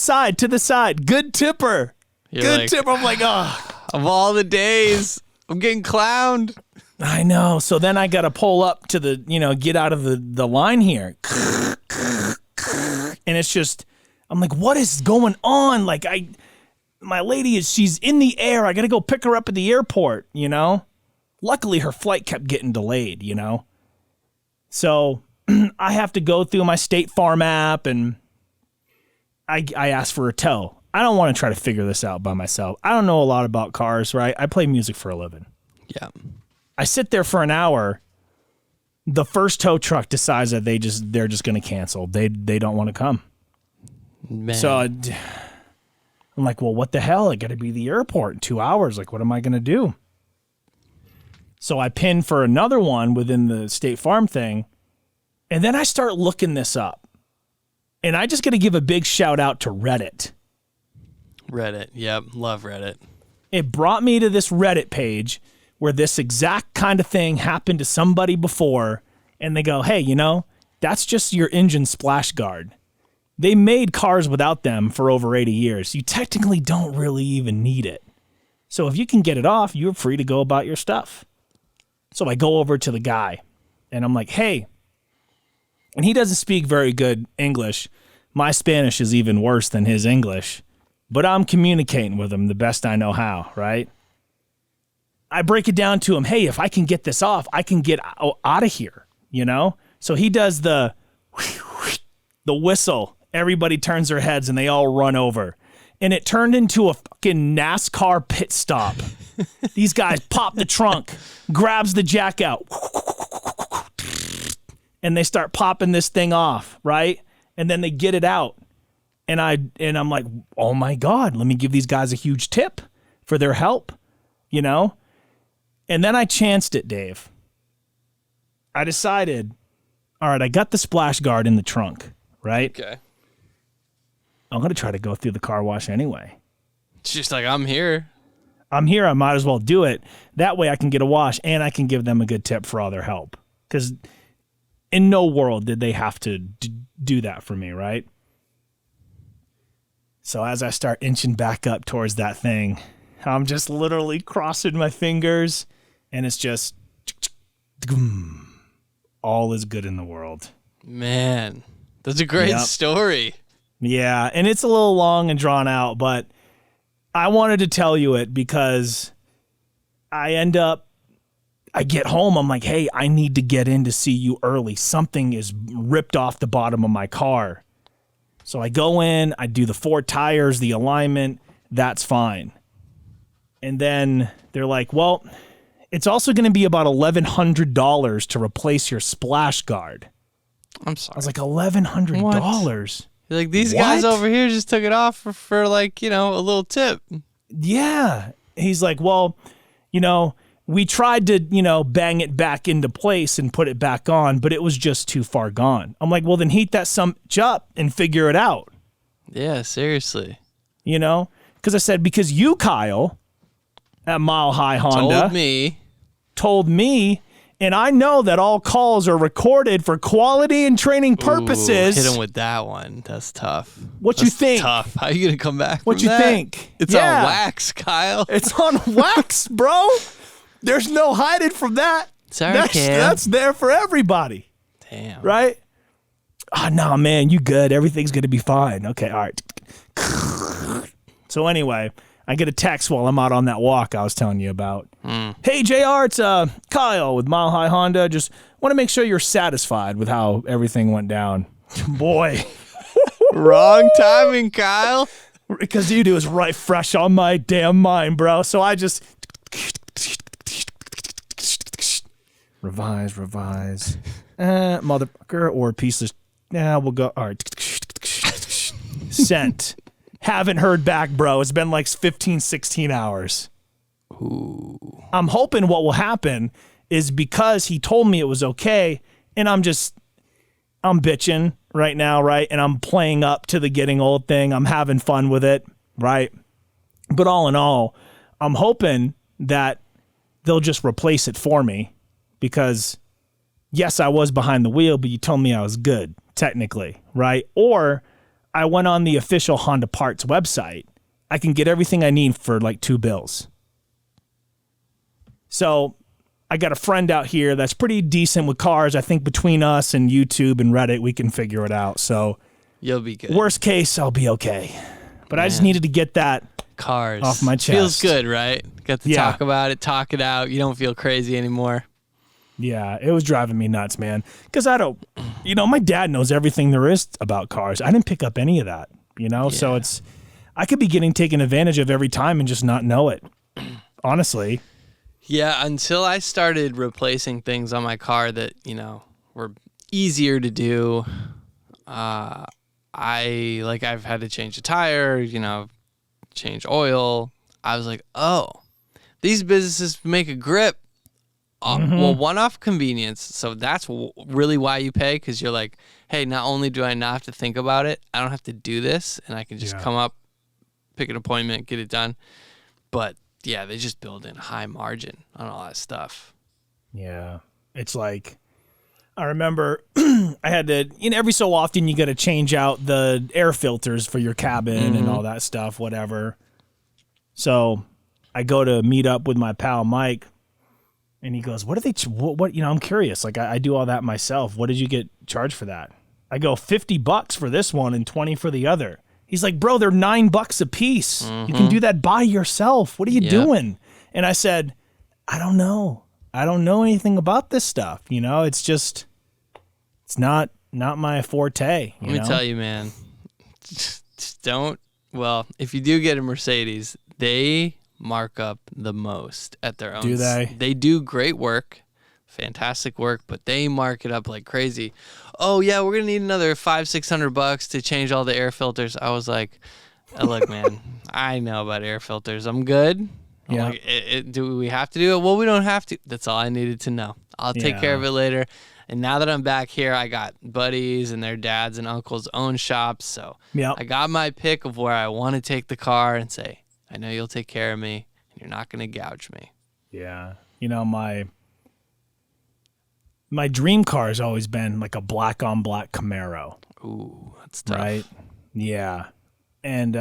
side. Good tipper. Good tipper. I'm like, oh.
Of all the days, I'm getting clowned.
I know. So then I got to pull up to the, get out of the line here. And it's just, I'm like, what is going on? Like, my lady she's in the air. I got to go pick her up at the airport, Luckily, her flight kept getting delayed, So I have to go through my State Farm app and I asked for a tow. I don't want to try to figure this out by myself. I don't know a lot about cars, right? I play music for a living.
Yeah.
I sit there for an hour. The first tow truck decides that they're just going to cancel. They don't want to come.
Man.
So I'm like, well, what the hell? I got to be at the airport in 2 hours. Like, what am I going to do? So I pin for another one within the State Farm thing. And then I start looking this up. And I just got to give a big shout out to Reddit.
Reddit. Yep. Love Reddit.
It brought me to this Reddit page where this exact kind of thing happened to somebody before. And they go, hey, that's just your engine splash guard. They made cars without them for over 80 years. You technically don't really even need it. So if you can get it off, you're free to go about your stuff. So I go over to the guy and I'm like, hey, and he doesn't speak very good English. My Spanish is even worse than his English, but I'm communicating with him the best I know how, right? I break it down to him, hey, if I can get this off, I can get out of here, So he does the whistle. Everybody turns their heads and they all run over. And it turned into a fucking NASCAR pit stop. These guys pop the trunk, grabs the jack out, and they start popping this thing off, right? And then they get it out. And I'm like, oh my God, let me give these guys a huge tip for their help, And then I chanced it, Dave. I decided, all right, I got the splash guard in the trunk, right?
Okay.
I'm going to try to go through the car wash anyway.
It's just like, I'm here.
I might as well do it. That way I can get a wash and I can give them a good tip for all their help. Because in no world did they have to do that for me, right? So as I start inching back up towards that thing, I'm just literally crossing my fingers and it's just all is good in the world.
Man, that's a great story.
Yeah, and it's a little long and drawn out, but I wanted to tell you it because I get home, I'm like, hey, I need to get in to see you early. Something is ripped off the bottom of my car. So I go in, I do the 4 tires, the alignment, that's fine. And then they're like, well, it's also going to be about $1,100 to replace your splash guard.
I'm sorry.
I was like, $1,100?
You're like, these guys over here just took it off for like, a little tip.
Yeah. He's like, well, we tried to, bang it back into place and put it back on, but it was just too far gone. I'm like, well, then heat that summage up and figure it out.
Yeah, seriously.
Because I said, because you, Kyle, at Mile High Honda, told me, and I know that all calls are recorded for quality and training purposes.
Ooh, hit him with that one. That's tough.
What you think?
Tough. How are you gonna come back?
What you think?
It's on wax, Kyle.
It's on wax, bro. There's no hiding from that.
Sorry, Cam.
That's there for everybody.
Damn.
Right? Oh, no, man, you good. Everything's gonna be fine. Okay, all right. So anyway, I get a text while I'm out on that walk I was telling you about. Hey, JR, it's Kyle with Mile High Honda. Just want to make sure you're satisfied with how everything went down. Boy.
Wrong timing, Kyle.
Because you do is right fresh on my damn mind, bro. So I just revise. Motherfucker or piece of... Yeah, we'll go... All right. Sent. Haven't heard back, bro. It's been like 15, 16 hours.
Ooh.
I'm hoping what will happen is because he told me it was okay, and I'm bitching right now, right? And I'm playing up to the getting old thing. I'm having fun with it, right? But all in all, I'm hoping that they'll just replace it for me because, yes, I was behind the wheel, but you told me I was good, technically, right? Or I went on the official Honda Parts website. I can get everything I need for like $2. So I got a friend out here that's pretty decent with cars. I think between us and YouTube and Reddit, we can figure it out. So
You'll be good.
worst case, I'll be okay. But I just needed to get that
cars
off my chest.
Feels good, right? Got to
Yeah.
talk about it, talk it out. You don't feel crazy anymore.
Yeah, it was driving me nuts, man. Because I don't, my dad knows everything there is about cars. I didn't pick up any of that, So I could be getting taken advantage of every time and just not know it, honestly.
Yeah, until I started replacing things on my car that, were easier to do. I've had to change a tire, change oil. I was like, oh, these businesses make a grip. Well, one-off convenience. So that's really why you pay, because you're like, hey, not only do I not have to think about it, I don't have to do this, and I can just come up, pick an appointment, get it done. But yeah, they just build in high margin on all that stuff.
Yeah. It's like, I remember I had to, every so often you got to change out the air filters for your cabin and all that stuff, whatever. So I go to meet up with my pal Mike, and he goes, what are they, I'm curious. Like, I do all that myself. What did you get charged for that? I go, $50 for this one and 20 for the other. He's like, bro, they're $9 a piece. You can do that by yourself. What are you doing? And I said, I don't know. I don't know anything about this stuff. It's just, it's not my forte.
Let me tell you, man, just don't. Well, if you do get a Mercedes, they mark up the most at their own.
Do they?
They do great work, fantastic work, but they mark it up like crazy. Oh yeah, we're gonna need another $500-$600 to change all the air filters. I was like, look, man, I know about air filters. I'm good. I'm like, do we have to do it? Well, we don't have to. That's all I needed to know. I'll take care of it later. And now that I'm back here, I got buddies and their dads and uncles own shops. So I got my pick of where I want to take the car and say, I know you'll take care of me and you're not going to gouge me.
Yeah. My dream car has always been like a black on black Camaro.
Ooh, that's tough.
Right? Yeah. And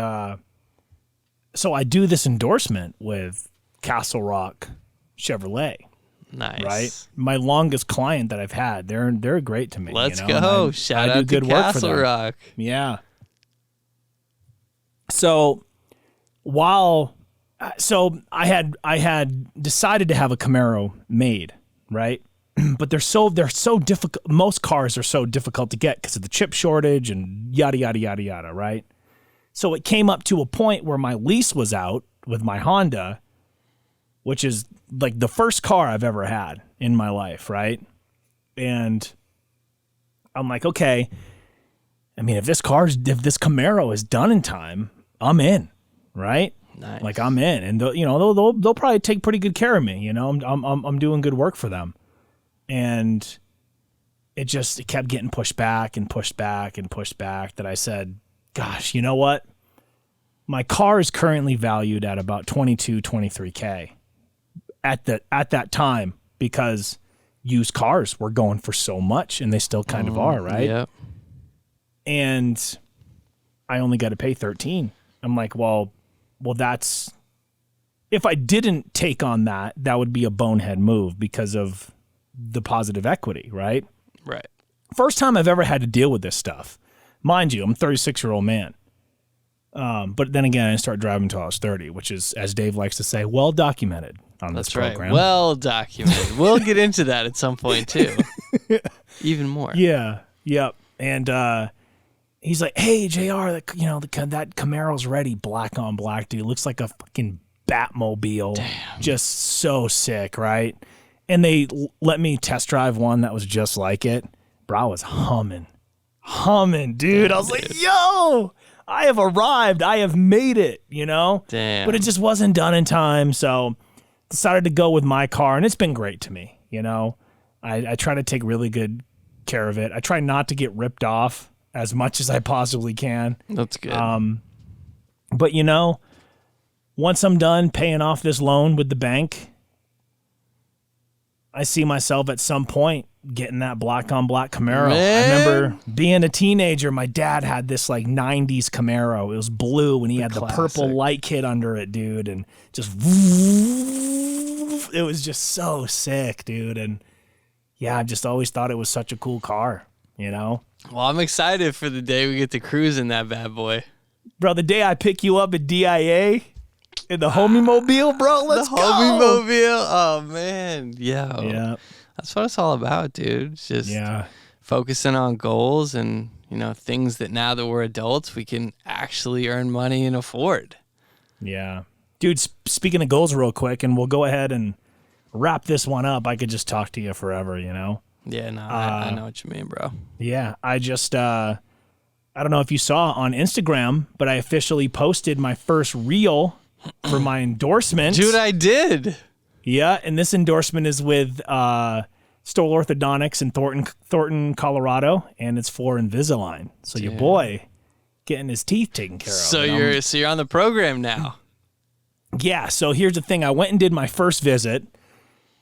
so I do this endorsement with Castle Rock Chevrolet.
Nice.
Right? My longest client that I've had, they're great to me.
Let's go. Shout out to Castle Rock.
Yeah. So I had decided to have a Camaro made, right? But they're so difficult. Most cars are so difficult to get because of the chip shortage and yada yada yada yada, right? So it came up to a point where my lease was out with my Honda, which is like the first car I've ever had in my life, right? And I'm like, okay, I mean, if this Camaro is done in time, I'm in, right?
Nice.
Like I'm in, and they'll probably take pretty good care of me. I'm doing good work for them, and it kept getting pushed back and pushed back and pushed back. That I said, gosh, you know what? My car is currently valued at about $23K at that time, because used cars were going for so much, and they still kind of are, right?
Yep.
And I only got to pay $13. I'm like, well, that's, if I didn't take on that would be a bonehead move because of the positive equity, right?
Right.
First time I've ever had to deal with this stuff. Mind you, I'm a 36-year-old man. But then again, I didn't start driving until I was 30, which is, as Dave likes to say, well documented on this program.
Right. Well documented. We'll get into that at some point too. Even more.
Yeah. Yep. And he's like, "Hey, JR, that Camaro's ready, black on black, dude. Looks like a fucking Batmobile.
Damn.
Just so sick, right?" And they let me test drive one that was just like it. Bro, I was humming, dude. I was like, "Yo, I have arrived. I have made it."
Damn.
But it just wasn't done in time, so decided to go with my car, and it's been great to me. I try to take really good care of it. I try not to get ripped off as much as I possibly can.
That's good.
But once I'm done paying off this loan with the bank, I see myself at some point getting that black on black Camaro.
Man.
I remember being a teenager, my dad had this like 90s Camaro. It was blue and he had
classic.
the purple light kit under it, dude. And just, it was just so sick, dude. And yeah, I just always thought it was such a cool car, you know?
Well, I'm excited for the day we get to cruise in that bad boy.
Bro, the day I pick you up at DIA in the homie mobile, bro, let's go.
The homie mobile. Oh, man.
Yeah.
That's what it's all about, dude. It's just focusing on goals and, you know, things that now that we're adults, we can actually earn money and afford.
Yeah. Dude, speaking of goals real quick, and we'll go ahead and wrap this one up. I could just talk to you forever, you know?
Yeah, no, I know what you mean, bro.
Yeah, I just, I don't know if you saw on Instagram, but I officially posted my first reel for my endorsement.
Dude, I did.
Yeah, and this endorsement is with Stoll Orthodontics in Thornton, Colorado, and it's for Invisalign. So your boy getting his teeth taken care of.
So you're on the program now.
Yeah, so here's the thing. I went and did my first visit,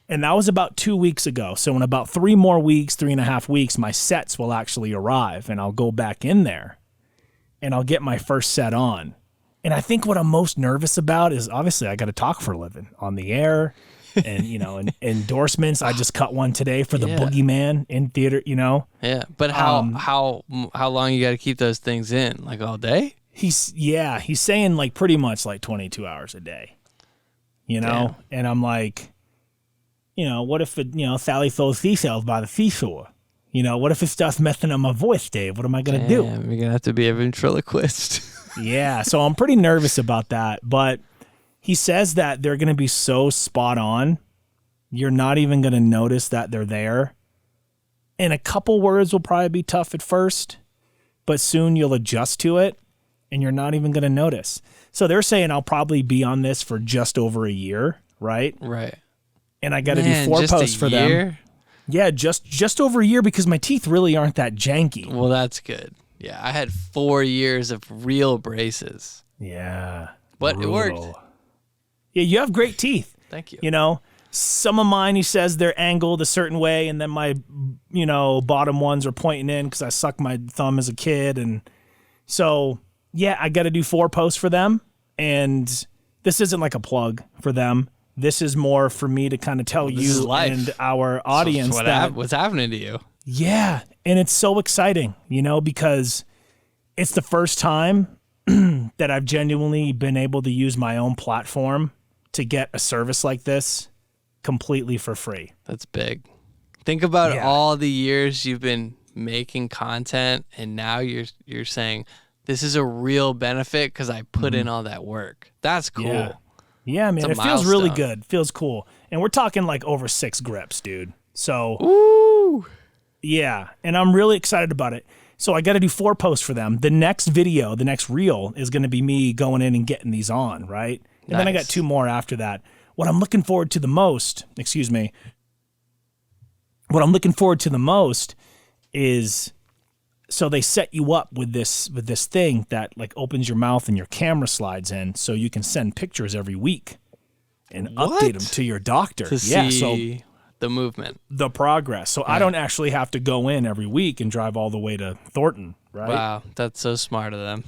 and that was about 2 weeks ago. So in about 3.5 weeks, my sets will actually arrive, and I'll go back in there, and I'll get my first set on. And I think what I'm most nervous about is obviously I got to talk for a living on the air. And, you know, endorsements. I just cut one today for the Boogeyman in theater, you know.
Yeah, but how long you got to keep those things in? Like all day?
He's saying like pretty much like 22 hours a day, you know. Damn. And I'm like, you know, what if it, you know, Sally throws seashells by the seashore? You know, what if it starts messing up my voice, Dave? What am I gonna do?
You're gonna have to be a ventriloquist.
Yeah, so I'm pretty nervous about that, but. He says that they're going to be so spot on, you're not even going to notice that they're there. And a couple words will probably be tough at first, but soon you'll adjust to it, and you're not even going to notice. So they're saying I'll probably be on this for just over a year, right?
Right.
And I got to do 4 posts for them. Yeah, just over a year because my teeth really aren't that janky.
Well, that's good. Yeah, I had 4 years of real braces.
Yeah.
But it worked.
Yeah, you have great teeth.
Thank you.
You know, some of mine, he says they're angled a certain way, and then my, you know, bottom ones are pointing in because I sucked my thumb as a kid. And so, yeah, I got to do 4 posts for them. And this isn't like a plug for them. This is more for me to kind of tell you and our audience
what's happening to you.
Yeah, and it's so exciting, you know, because it's the first time that I've genuinely been able to use my own platform to get a service like this completely for free.
That's big. Think about all the years you've been making content, and now you're saying this is a real benefit because I put in all that work. That's cool.
Yeah, man, it feels really good. Feels cool. And we're talking like over 6 grips, dude. So,
ooh.
Yeah, and I'm really excited about it. So I got to do 4 posts for them. The next video, the next reel is going to be me going in and getting these on, right? And then I got 2 more after that. What I'm looking forward to the most, what I'm looking forward to the most is, so they set you up with this thing that like opens your mouth and your camera slides in, so you can send pictures every week and update them to your doctor.
To see the movement,
the progress. So I don't actually have to go in every week and drive all the way to Thornton, right?
Wow, that's so smart of them.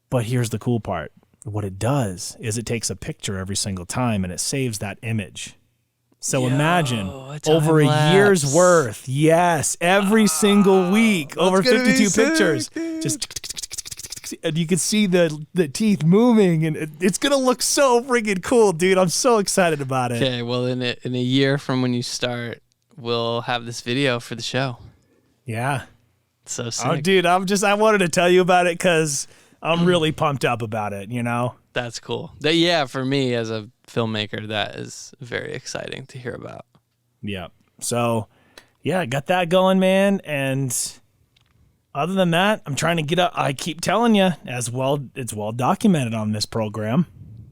But here's the cool part. What it does is it takes a picture every single time and it saves that image. So imagine over a year's worth, every single week, over 52 pictures, and you can see the teeth moving, and it's gonna look so freaking cool, dude. I'm so excited about it.
Okay, well, in a year from when you start, we'll have this video for the show.
Yeah,
so sick.
Oh, dude, I wanted to tell you about it because I'm really pumped up about it. You know,
that's cool. For me as a filmmaker, that is very exciting to hear about.
Yeah. So, I got that going, man, and. Other than that, I'm trying to get up. I keep telling you, as well, it's well documented on this program.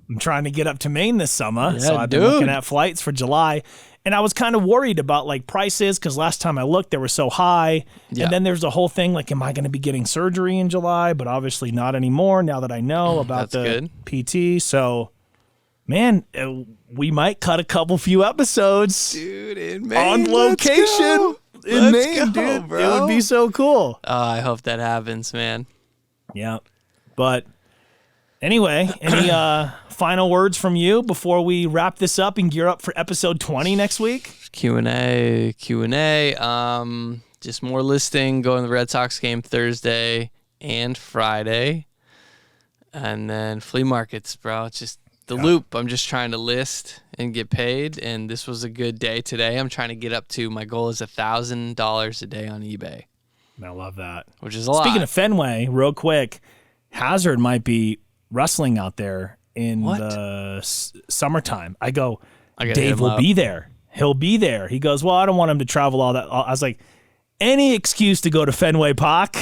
I'm trying to get up to Maine this summer, so I've been looking at flights for July. And I was kind of worried about like prices because last time I looked, they were so high. Yeah. And then there's the whole thing like, am I going to be getting surgery in July? But obviously not anymore now that I know about the PT. So, man, we might cut a few episodes
dude, in Maine,
on location. in
Let's
Maine,
go,
dude.
bro.
It would be so cool.
I hope that happens, man.
Yeah. But anyway, any final words from you before we wrap this up and gear up for episode 20 next week?
Q&A. Just more listing. Going to the Red Sox game Thursday and Friday. And then flea markets, bro. It's just the loop. I'm just trying to list and get paid. And this was a good day today. I'm trying to get up to, my goal is $1,000 a day on eBay.
I love that.
Which is a lot.
Speaking of Fenway, real quick, Hazard might be wrestling out there in the summertime. I go, Dave will be there. He'll be there. He goes, well, I don't want him to travel all that. I was like, any excuse to go to Fenway Park,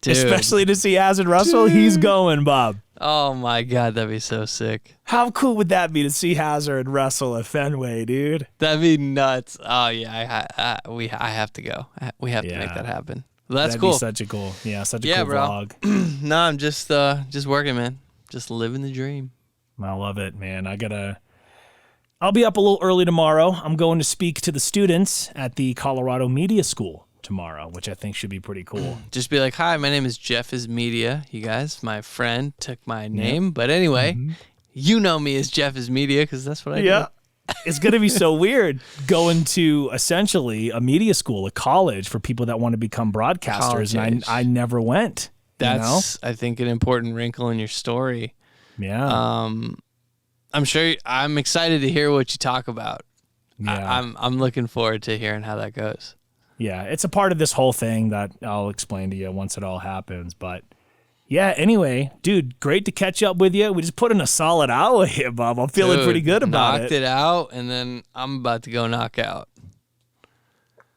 especially to see Hazard wrestle, he's going, Bob.
Oh, my God. That'd be so sick.
How cool would that be to see Hazard wrestle at Fenway, dude?
That'd be nuts. Oh, yeah. I have to go. We have to make that happen. Well, that's
That'd
cool.
Be such a cool
bro.
vlog.
No, I'm just working, man. Just living the dream.
I love it, man. I'll be up a little early tomorrow. I'm going to speak to the students at the Colorado Media School tomorrow, which I think should be pretty cool.
Just be like, hi, my name is Jeff is Media. You guys, my friend took my name. But anyway, you know me as Jeff is Media because that's what I do.
It's going to be so weird going to essentially a media school, a college for people that want to become broadcasters. And I never went.
That's, I think, an important wrinkle in your story.
Yeah.
I'm excited to hear what you talk about.
Yeah.
I'm looking forward to hearing how that goes.
Yeah, it's a part of this whole thing that I'll explain to you once it all happens. But yeah, anyway, dude, great to catch up with you. We just put in a solid hour here, Bob. I'm feeling pretty good about it.
Knocked it out, and then I'm about to go knock out.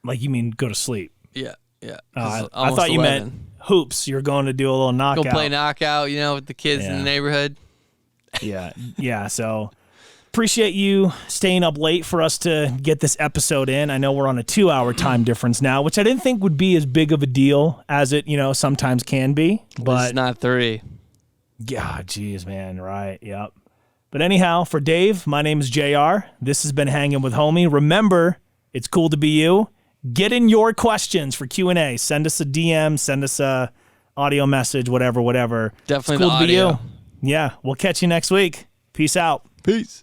Like, you mean go to sleep?
Yeah.
I thought you meant hoops. You're going to do a little knockout.
Go play knockout, with the kids in the neighborhood.
Yeah. So appreciate you staying up late for us to get this episode in. I know we're on a 2-hour time difference now, which I didn't think would be as big of a deal as it, sometimes can be. But
it's not 3.
Yeah, geez, man. Right. Yep. But anyhow, for Dave, my name is JR. This has been Hanging with Homie. Remember, it's cool to be you. Get in your questions for Q&A. Send us a DM. Send us a audio message, whatever.
Definitely
it's cool
the
to be
audio.
you. Yeah, we'll catch you next week. Peace out.
Peace.